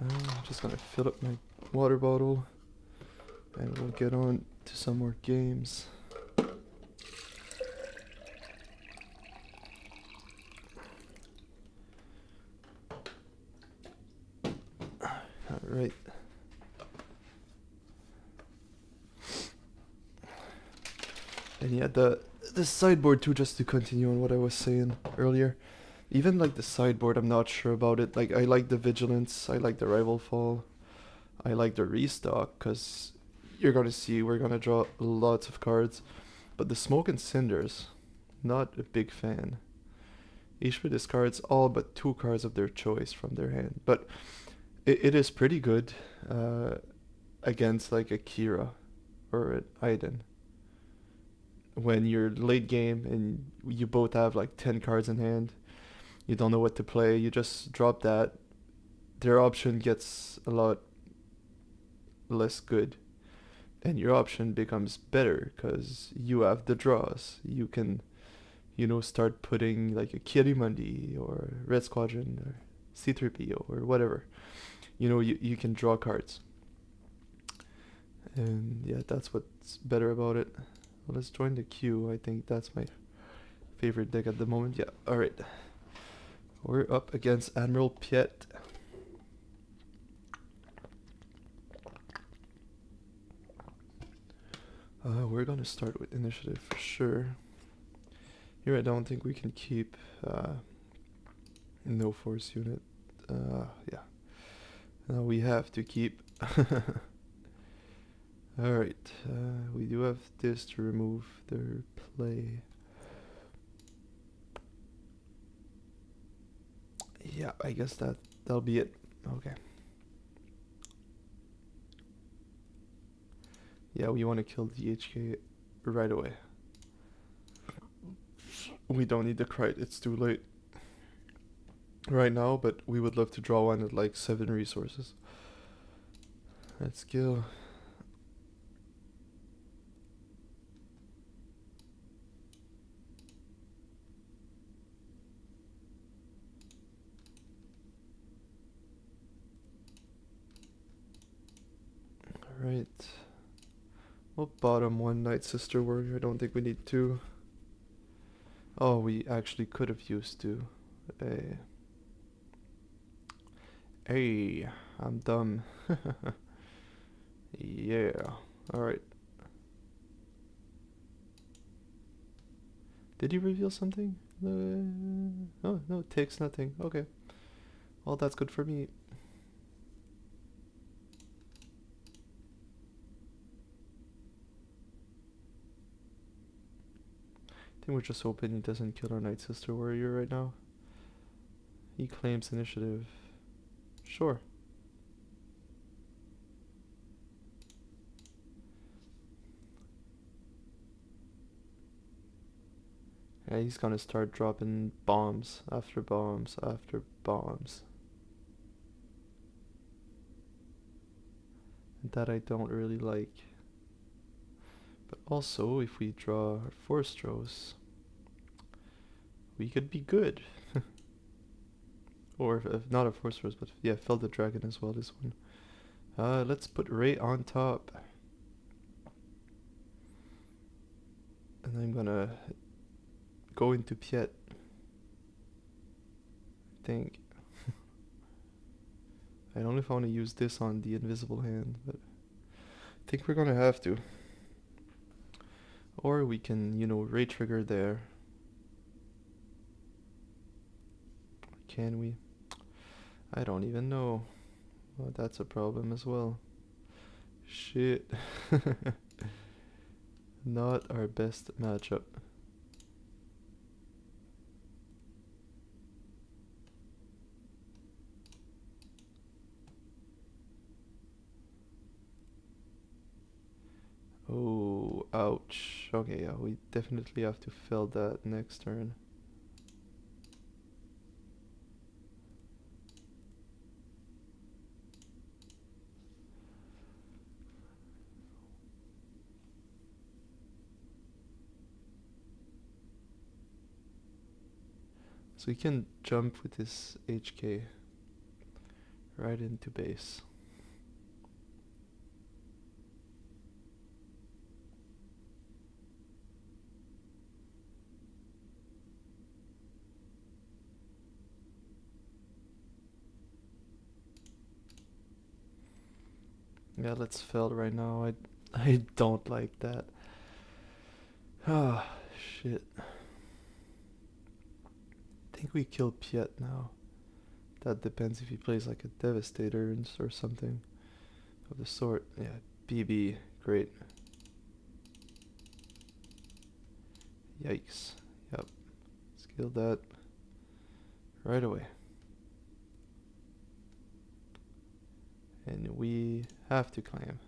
I'm just gonna fill up my water bottle and we'll get on to some more games. Alright. And yeah, the sideboard too, just to continue on what I was saying earlier. Even like the sideboard, I'm not sure about it. Like I like the Vigilance, I like the Rival Fall, I like the Restock, cause you're gonna see we're gonna draw lots of cards. But the Smoke and Cinders, not a big fan. Ishmael discards all but 2 cards of their choice from their hand. But it is pretty good against like a Kira or an Aiden. When you're late game and you both have like 10 cards in hand, you don't know what to play, you just drop that. Their option gets a lot less good. And your option becomes better because you have the draws. You can, start putting like a Kirimundi or Red Squadron or C3PO or whatever. You can draw cards. And yeah, that's what's better about it. Well, let's join the queue. I think that's my favorite deck at the moment. Yeah, alright. We're up against Admiral Piet. We're gonna start with initiative for sure. Here I don't think we can keep no force unit. Yeah. Now we have to keep. Alright, we do have this to remove their play. Yeah, I guess that'll be it. Okay. Yeah, we want to kill the HK right away. We don't need the Krite, it's too late right now, but we would love to draw one at like 7 resources. Let's go. Alright. We'll bottom one Night Sister Warrior. I don't think we need 2. Oh, we actually could have used 2. Hey, I'm dumb. Yeah. Alright. Did he reveal something? Oh, no, it takes nothing. Okay. Well, that's good for me. I think we're just hoping he doesn't kill our Night Sister Warrior right now. He claims initiative. Sure. Yeah, he's gonna start dropping bombs after bombs after bombs. And that I don't really like. But also, if we draw our Force Throws, we could be good. Or if not a Force Throws, but yeah, Fell the Dragon as well, this one. Let's put Ray on top. And I'm gonna go into Piet. I think. I don't know if I want to use this on the invisible hand, but I think we're gonna have to. Or we can, Ray Trigger there. Can we? I don't even know. Well, that's a problem as well. Shit. Not our best matchup. Oh, ouch. Okay, yeah, we definitely have to fill that next turn. So he can jump with his HK right into base. Yeah, let's fail right now. I don't like that. Ah, shit. I think we kill Piet now. That depends if he plays like a Devastator or something of the sort. Yeah, BB, great. Yikes. Yep. Let's kill that right away. And we have to claim.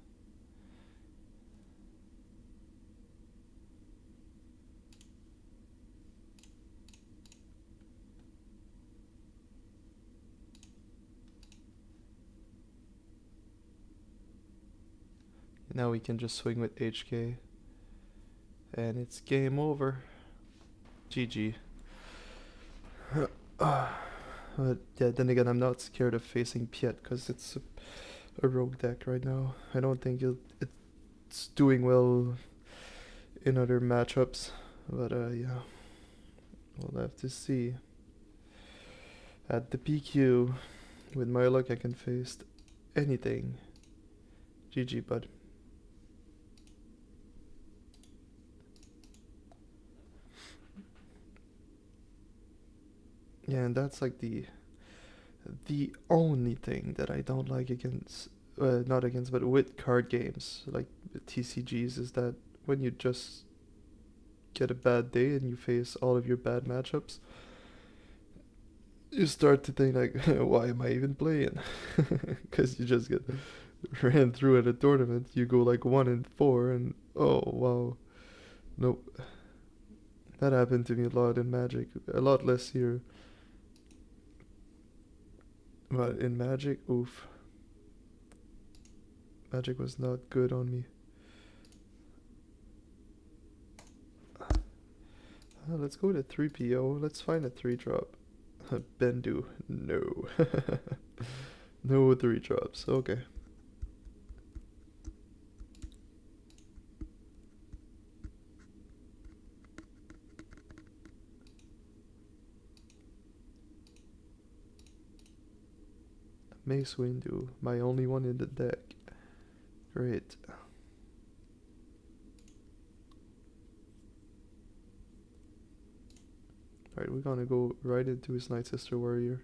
Now we can just swing with HK. And it's game over. GG. But yeah, then again, I'm not scared of facing Piet because it's a rogue deck right now. I don't think it's doing well in other matchups. But yeah, we'll have to see. At the PQ, with my luck, I can face anything. GG, bud. Yeah, and that's like the only thing that I don't like against, not against, but with card games like TCGs is that when you just get a bad day and you face all of your bad matchups, you start to think like, why am I even playing? Because you just get ran through at a tournament. You go like 1-4, and oh wow, nope. That happened to me a lot in Magic. A lot less here, but in Magic, oof. Magic was not good on me. Let's go to 3PO. Let's find a 3-drop. Bendu. No. No 3-drops. Okay. Mace Windu. My only one in the deck. Great. Alright, we're gonna go right into his Night Sister Warrior.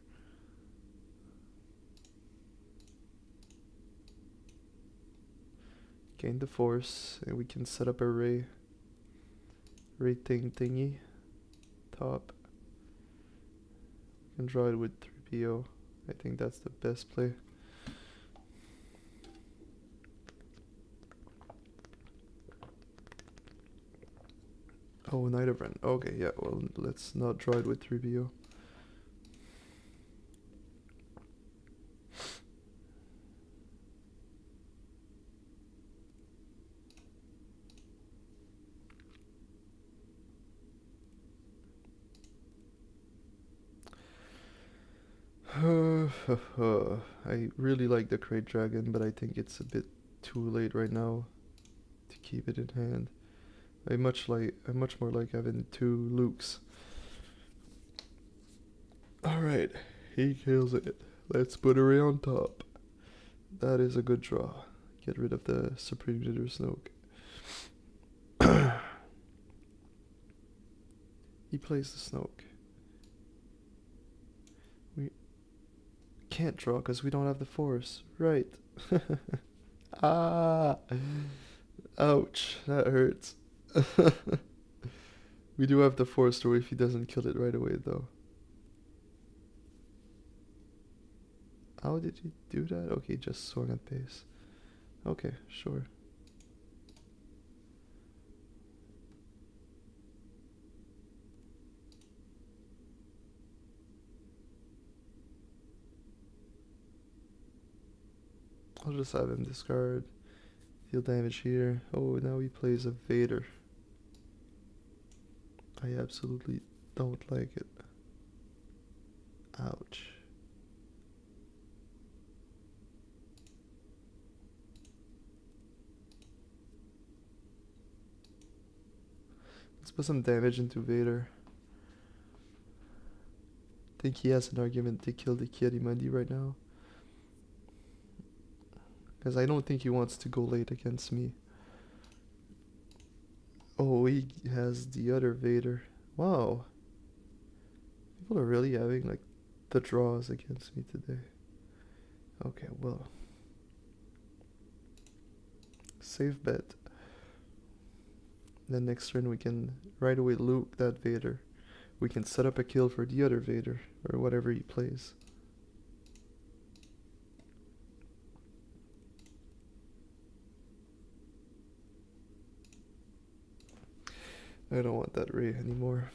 Gain the force, and we can set up a ray thingy. Top. We can draw it with 3PO. I think that's the best play. Oh, Knight of Ren. Okay, yeah, well, let's not draw it with 3PO. I really like the Krayt Dragon, but I think it's a bit too late right now to keep it in hand. I much more like having 2 Lukes. Alright, he kills it. Let's put a ray on top. That is a good draw. Get rid of the Supreme Leader Snoke. He plays the Snoke. We can't draw because we don't have the Force. Right. Ah! Ouch, that hurts. We do have the Force throw if he doesn't kill it right away, though. How did he do that? Okay, just swung at base. Okay, sure. I'll just have him discard. Deal damage here. Oh, now he plays a Vader. I absolutely don't like it. Ouch. Let's put some damage into Vader. Think he has an argument to kill the Kiarimandi right now. Because I don't think he wants to go late against me. Oh, he has the other Vader. Wow. People are really having like the draws against me today. Okay, well. Safe bet. Then next turn we can right away loot that Vader. We can set up a kill for the other Vader, or whatever he plays. I don't want that Rey anymore.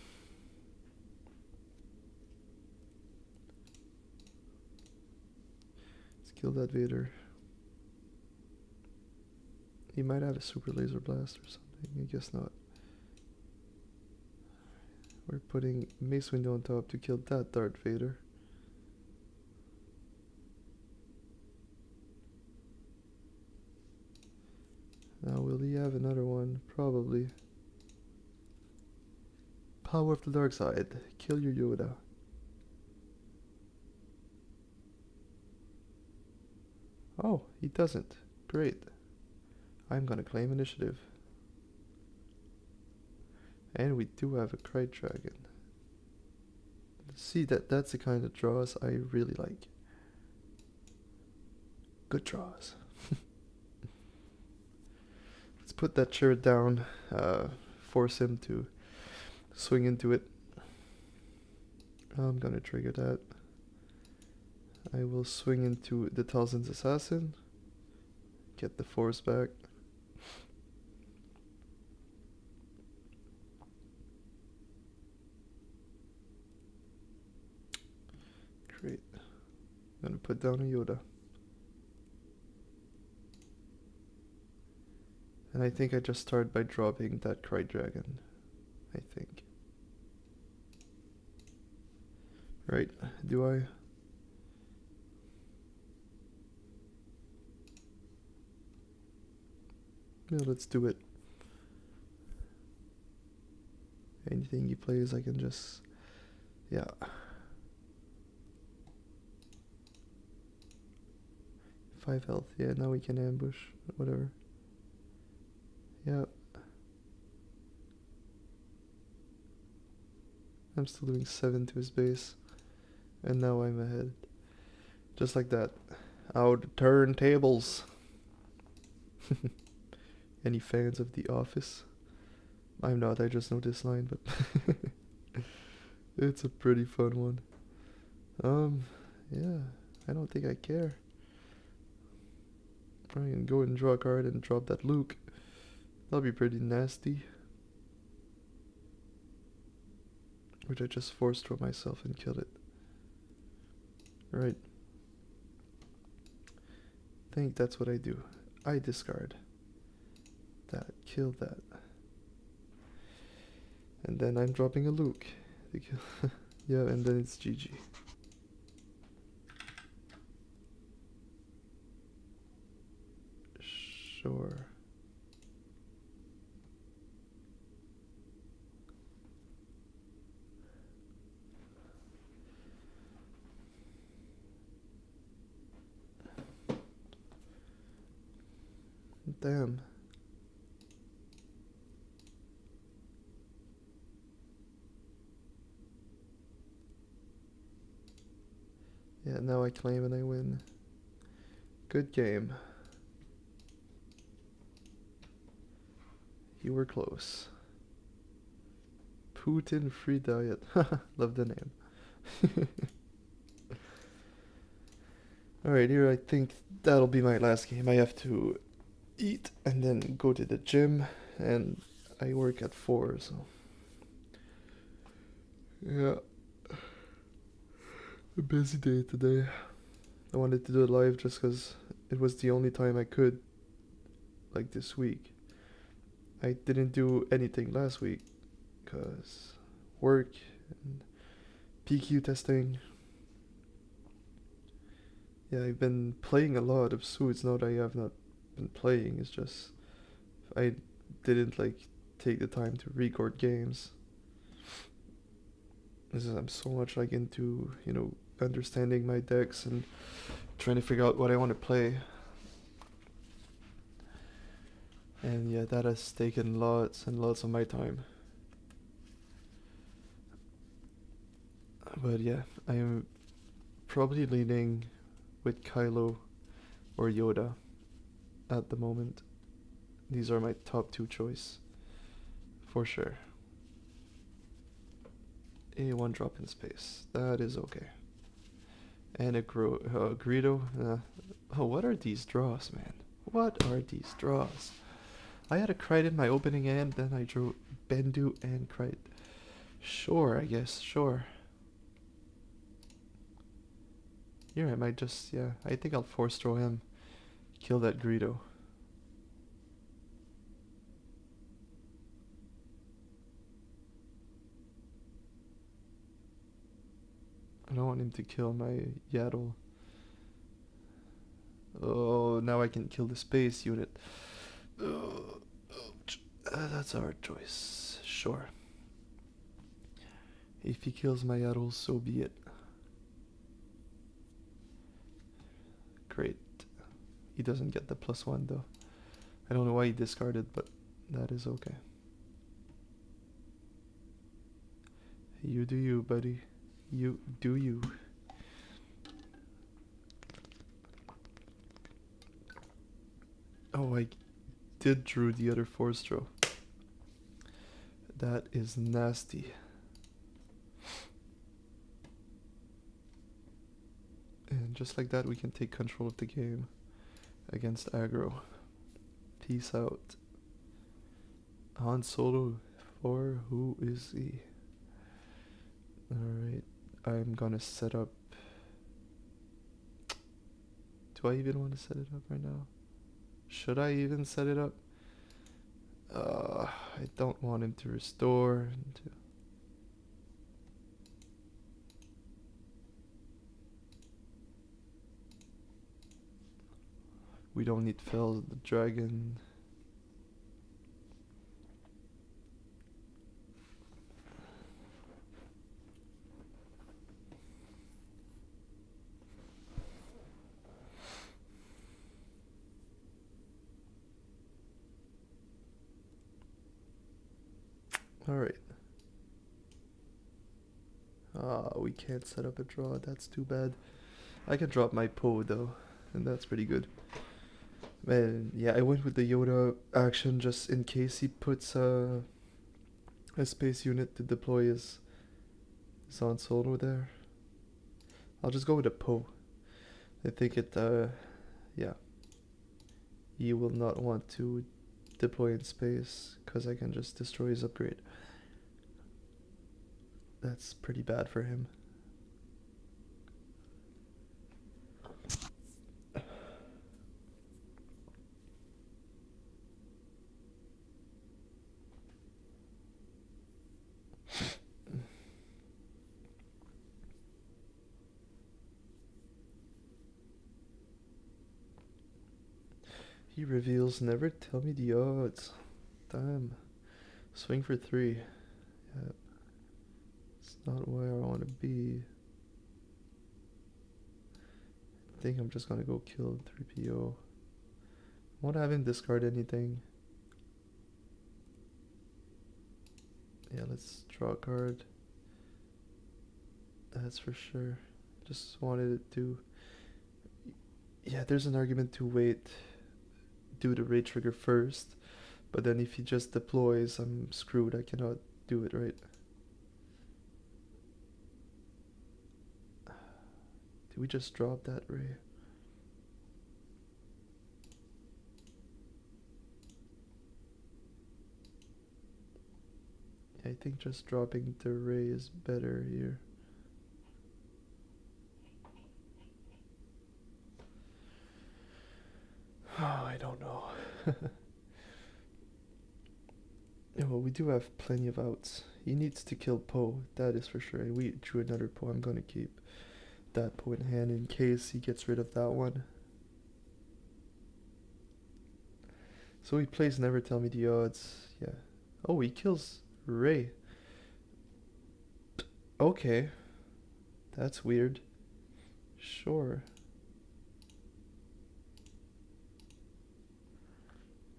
Let's kill that Vader. He might have a super laser blast or something, I guess not. We're putting Mace Windu on top to kill that Darth Vader. Now will he have another one? Probably. Power of the dark side. Kill your Yoda. Oh, he doesn't. Great. I'm gonna claim initiative. And we do have a Krayt Dragon. See, that's the kind of draws I really like. Good draws. Let's put that chair down. Force him to swing into it. I'm gonna trigger that. I will swing into the Talzin's Assassin. Get the force back. Great. I'm gonna put down a Yoda. And I think I just start by dropping that Krayt Dragon. I think. Right, do I? Yeah, let's do it. Anything he plays, I can just... Yeah. Five health. Yeah, now we can ambush. Whatever. Yeah. I'm still doing 7 to his base. And now I'm ahead. Just like that. Out turntables. Any fans of The Office? I'm not, I just know this line, but it's a pretty fun one. Yeah, I don't think I care. I can go and draw a card and drop that Luke. That'll be pretty nasty. Which I just force throw myself and kill it. Right. I think that's what I do. I discard that, kill that. And then I'm dropping a Luke. Yeah, and then it's GG. Sure. Damn. Yeah, now I claim and I win. Good game. You were close. Putin free diet. Love the name. Alright, here I think that'll be my last game. I have to eat and then go to the gym, and I work at 4, so yeah, a busy day today. I wanted to do it live just because it was the only time I could, like this week. I didn't do anything last week because work and PQ testing, Yeah, I've been playing a lot of Suits. Not that I have not been playing. It's just I didn't like take the time to record games. I'm so much like into understanding my decks and trying to figure out what I want to play. And yeah, that has taken lots and lots of my time. But yeah, I am probably leaning with Kylo or Yoda at the moment. These are my top two choice for sure. A one drop in space. That is okay. And a Greedo. Oh, what are these draws, man? What are these draws? I had a Krite in my opening hand, then I drew Bendu and Krite. Sure, I guess, sure. Here I might just, yeah, I think I'll force throw him. Kill that Greedo. I don't want him to kill my Yaddle. Oh, now I can kill the space unit. That's our choice. Sure. If he kills my Yaddle, so be it. Great. He doesn't get the +1 though. I don't know why he discarded, but that is okay. You do you, buddy. You do you. Oh, I did drew the other force throw. That is nasty. And just like that, we can take control of the game against aggro. Peace out. Han Solo for who is he? Alright, I'm gonna set up. Do I even want to set it up right now? Should I even set it up? I don't want him to restore. We don't need Fel the dragon. Alright. We can't set up a draw. That's too bad. I can drop my Poe though, and that's pretty good. And yeah, I went with the Yoda action just in case he puts a space unit to deploy his Han Solo there. I'll just go with a Poe. I think yeah. He will not want to deploy in space because I can just destroy his upgrade. That's pretty bad for him. He reveals, never tell me the odds. Damn. Swing for 3. Yeah. It's not where I want to be. I think I'm just gonna go kill 3PO. Won't have him discard anything. Yeah, let's draw a card. That's for sure. Just wanted it to. Yeah, there's an argument to wait, do the raid trigger first, but then if he just deploys, I'm screwed. I cannot do it, right? Did we just drop that ray? I think just dropping the ray is better here. Oh, I don't know. Yeah, well, we do have plenty of outs. He needs to kill Poe, that is for sure. And we drew another Poe I'm gonna keep. that Poe in hand in case he gets rid of that one. So he plays Never Tell Me the Odds. Yeah. Oh, he kills Ray. Okay. That's weird. Sure.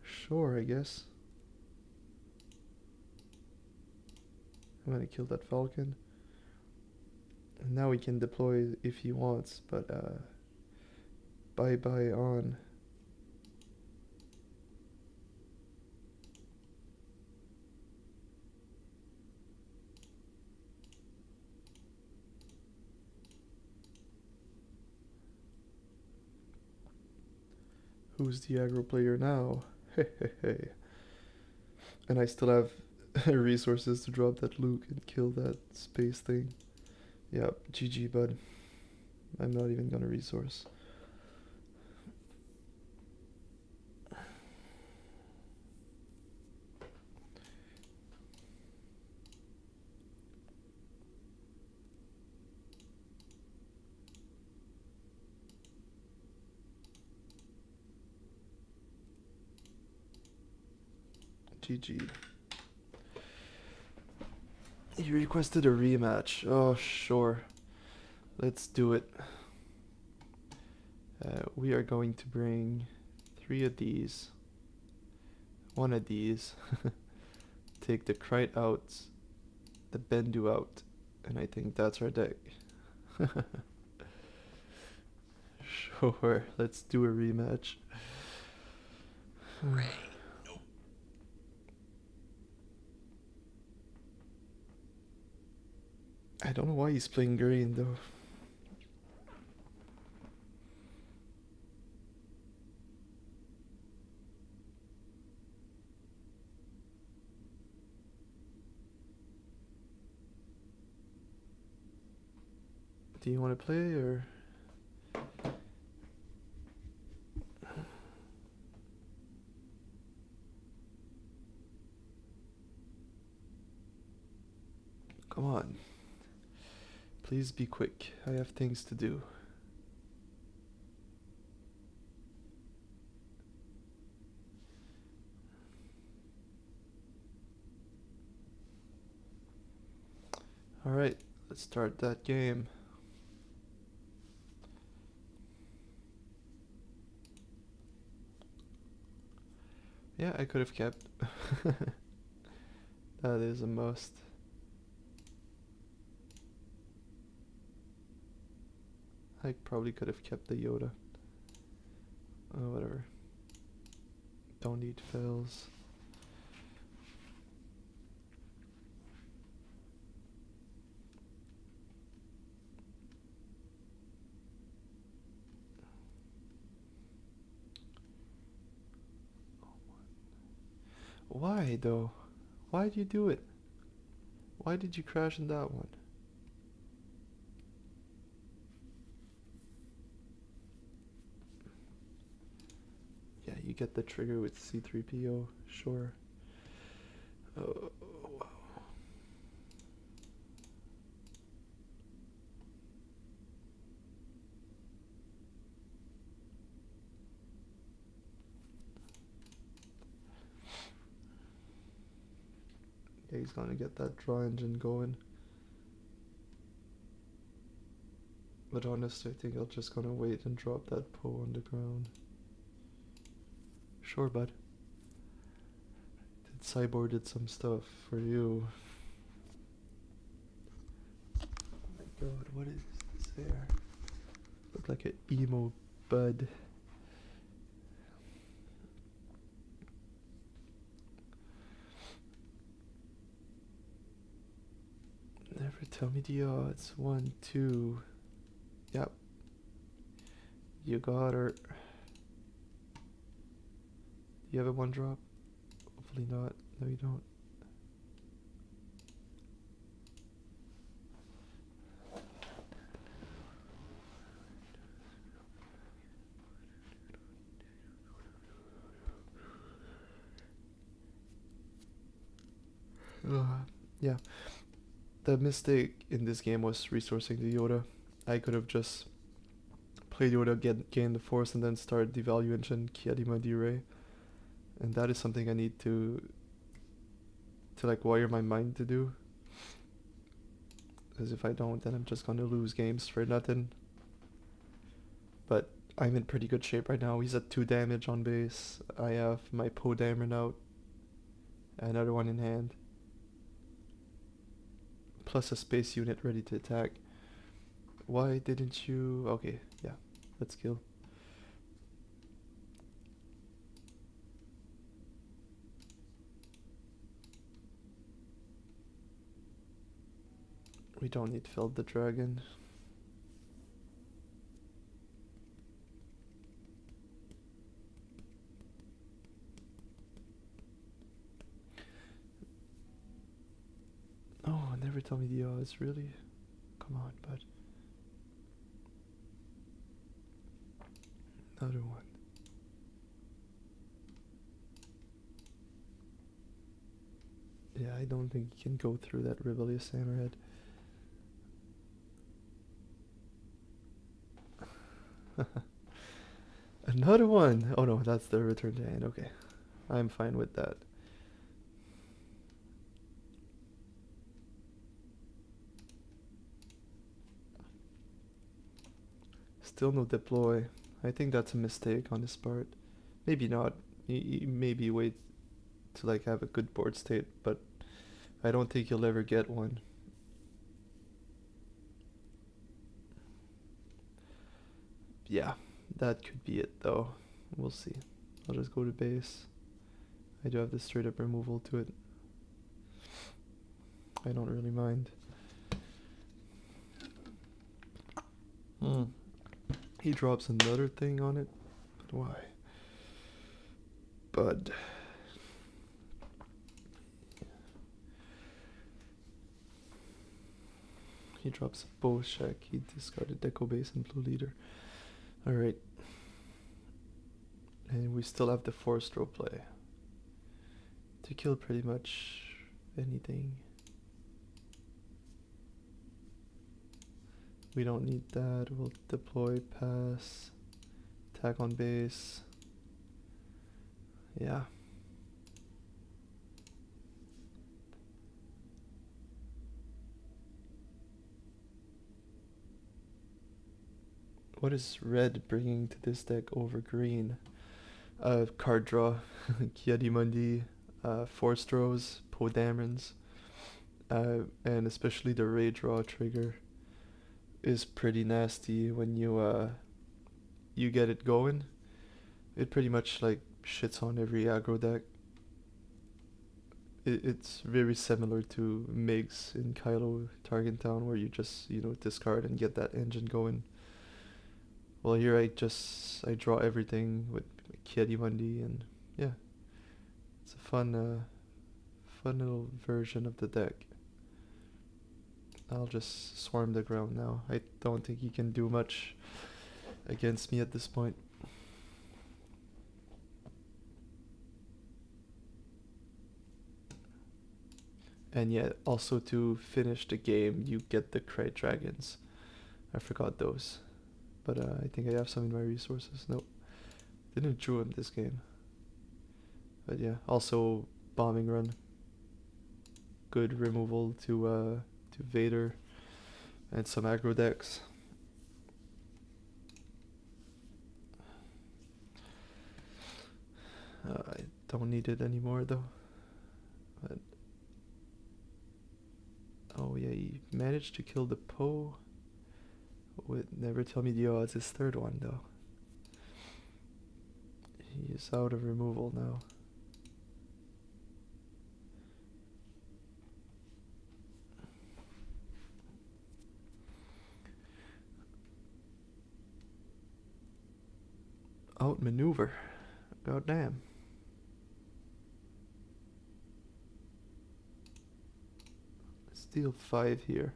Sure, I guess. I'm gonna kill that Falcon. And now he can deploy if he wants, but bye-bye on. Who's the aggro player now? Hey. And I still have resources to drop that Luke and kill that space thing. Yep, GG, bud. I'm not even gonna resource. GG. He requested a rematch. Oh, sure. Let's do it. We are going to bring 3 of these. 1 of these. Take the Krite out. The Bendu out. And I think that's our deck. Sure, let's do a rematch. Ray, no. I don't know why he's playing green though. Do you want to play or? Come on. Please be quick. I have things to do. Alright, let's start that game. Yeah, I could have kept. That is a must. I probably could have kept the Yoda. Oh, whatever. Don't need fails. Why though? Why did you do it? Why did you crash in that one? Yeah, you get the trigger with C3PO, sure. Oh, wow. Yeah, he's gonna get that draw engine going. But honestly, I think I'm just gonna wait and drop that Poe on the ground. Sure, bud. Cyborg did some stuff for you. Oh my god, what is this there? Look like an emo bud. Never tell me the odds. 1, 2. Yep. You got her. Do you have a 1 drop? Hopefully not. No, you don't. Yeah. The mistake in this game was resourcing the Yoda. I could have just played Yoda, gain the force, and then start devalue engine Kiadima Ray. And that is something I need to like wire my mind to do. Because if I don't, then I'm just gonna lose games for nothing. But I'm in pretty good shape right now. He's at 2 damage on base. I have my Poe Dameron out. Another one in hand. Plus a space unit ready to attack. Why didn't you... Okay, yeah. Let's kill. We don't need Feld the Dragon. Oh, never tell me the odds, really? Come on, bud. Another one. Yeah, I don't think you can go through that Rebellious Hammerhead. Another one! Oh no, that's the return to hand. Okay. I'm fine with that. Still no deploy. I think that's a mistake on his part. Maybe not. Maybe wait to like have a good board state, but I don't think you'll ever get one. Yeah, that could be it though. We'll see. I'll just go to base. I do have the straight up removal to it. I don't really mind. He drops another thing on it. But why? Bud. He drops a Boshek. He discarded Deco Base and Blue Leader. Alright. And we still have the Force Throw play. To kill pretty much anything. We don't need that. We'll deploy, pass, attack on base. Yeah. What is red bringing to this deck over green? Card draw, Kiadimundi, Force Throws, Poe Damerons, and especially the Ray Draw trigger is pretty nasty when you get it going. It pretty much like shits on every aggro deck. It's very similar to Migs in Kylo Target Town, where you just, discard and get that engine going. Well, here I draw everything with Kiadimundi, and yeah, it's a fun little version of the deck. I'll just swarm the ground now. I don't think he can do much against me at this point. And yet, also to finish the game, you get the Krayt Dragons. I forgot those. But I think I have some in my resources. Nope. Didn't drew him this game. But yeah, also Bombing Run. Good removal to Vader. And some aggro decks. I don't need it anymore though. But oh yeah, he managed to kill the Poe. Would never tell me the odds. His third one though. He is out of removal now. Outmaneuver. God damn. Steal 5 here.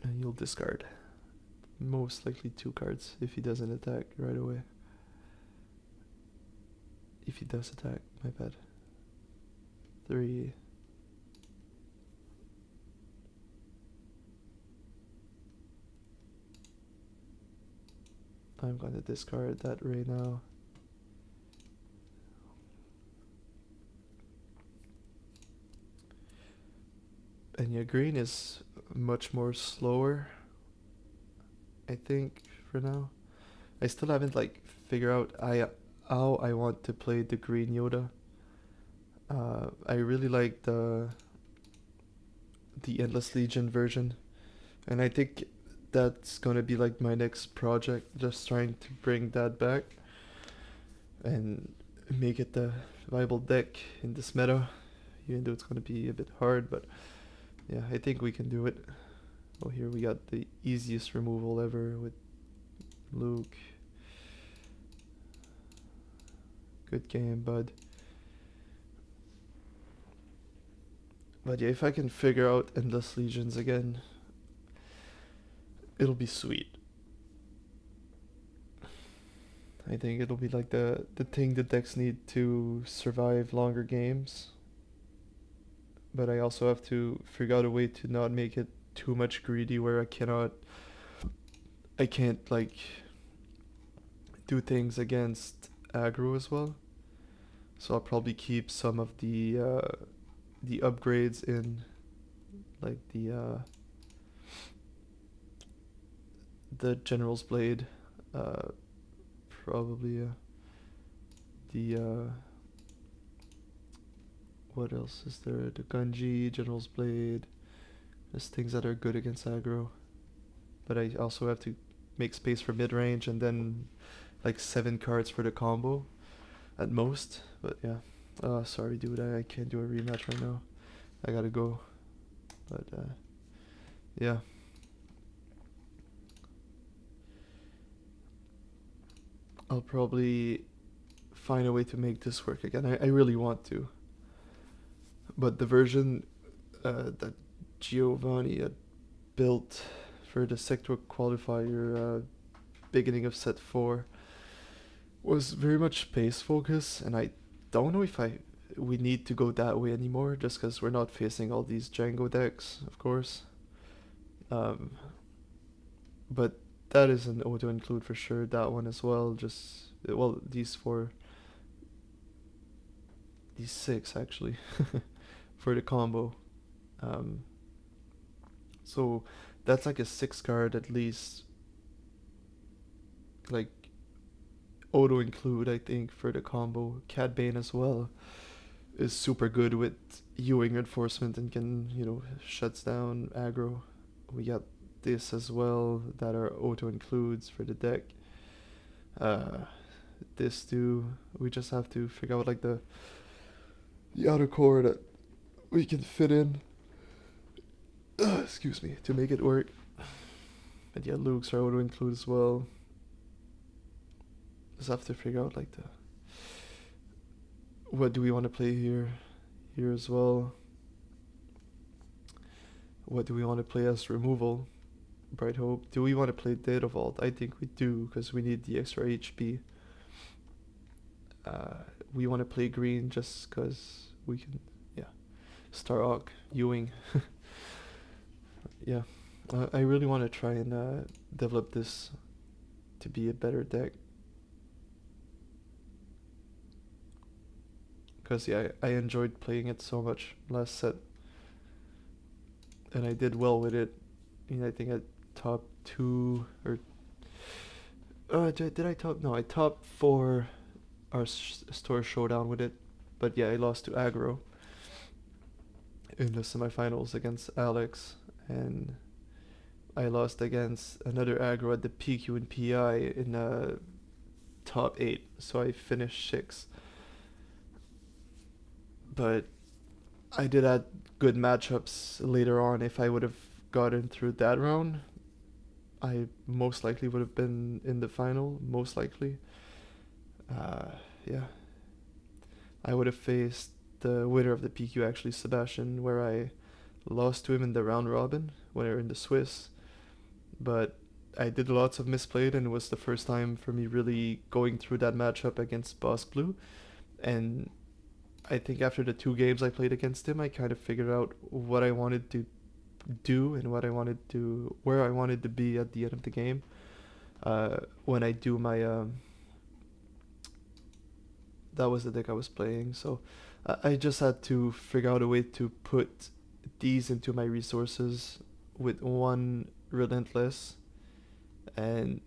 And you'll discard. Most likely 2 cards if he doesn't attack right away. If he does attack, my bad. 3. I'm gonna discard that right now. And yeah, green is much more slower, I think, for now. I still haven't like figured out how I want to play the green Yoda. I really like the Endless Legion version, and I think that's gonna be like my next project, just trying to bring that back and make it the viable deck in this meta, even though it's gonna be a bit hard, but yeah, I think we can do it. Oh, here we got the easiest removal ever with Luke. Good game, bud. But yeah, if I can figure out Endless Legions again, it'll be sweet. I think it'll be like the thing the decks need to survive longer games. But I also have to figure out a way to not make it too much greedy where I can't like do things against aggro as well. So I'll probably keep some of the upgrades in, like the General's Blade, probably the what else is there? The Gunji, General's Blade. There's things that are good against aggro, but I also have to make space for mid range and then like 7 cards for the combo at most. But yeah, sorry dude, I can't do a rematch right now. I gotta go. But yeah. I'll probably find a way to make this work again. I really want to. But the version that Giovanni had built for the sector qualifier beginning of set 4 was very much space focus, and I don't know if we need to go that way anymore, just because we're not facing all these Django decks, of course. But that is an auto include for sure. That one as well. Just well, these 6 actually for the combo. So that's like a 6 card at least, like auto include, I think, for the combo. Cad Bane as well is super good with Ewing reinforcement and can, shuts down aggro. We got this as well that are auto includes for the deck. This too. We just have to figure out like the outer core that we can fit in. Excuse me, to make it work. But yeah, Luke's are auto include as well. Just have to figure out like what do we want to play here as well. What do we want to play as removal? Bright Hope. Do we want to play Data Vault? I think we do, because we need the extra HP. We want to play green just because we can, yeah. Starhawk, Ewing. Yeah. I really want to try and develop this to be a better deck. Because, yeah, I enjoyed playing it so much last set. And I did well with it. I think I top 2 or did I top? No, I top 4 our store showdown with it, but yeah, I lost to aggro in the semifinals against Alex, and I lost against another aggro at the PQ and PI in top 8, so I finished 6. But I did have good matchups later on. If I would have gotten through that round, I most likely would have been in the final, most likely. Yeah. I would have faced the winner of the PQ, actually, Sebastian, where I lost to him in the round robin when we were in the Swiss. But I did lots of misplayed, and it was the first time for me really going through that matchup against Boss Blue. And I think after the 2 games I played against him, I kind of figured out what I wanted to do and where I wanted to be at the end of the game. when I do my that was the deck I was playing. So I just had to figure out a way to put these into my resources with one relentless, and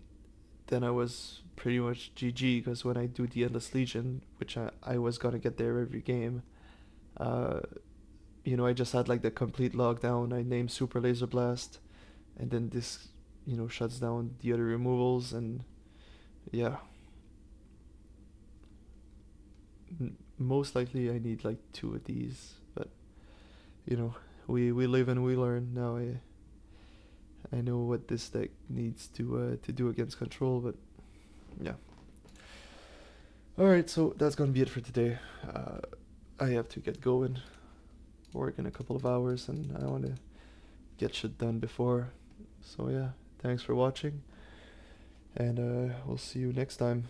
then I was pretty much GG because when I do the Endless Legion, which I was gonna get there every game, uh, I just had like the complete lockdown. I named Super Laser Blast, and then this, shuts down the other removals, and yeah, most likely I need like two of these, but we live and we learn. Now I know what this deck needs to do against control, but yeah. All right, so that's gonna be it for today. I have to get going, work in a couple of hours, and I want to get shit done before. So yeah, thanks for watching, and we'll see you next time.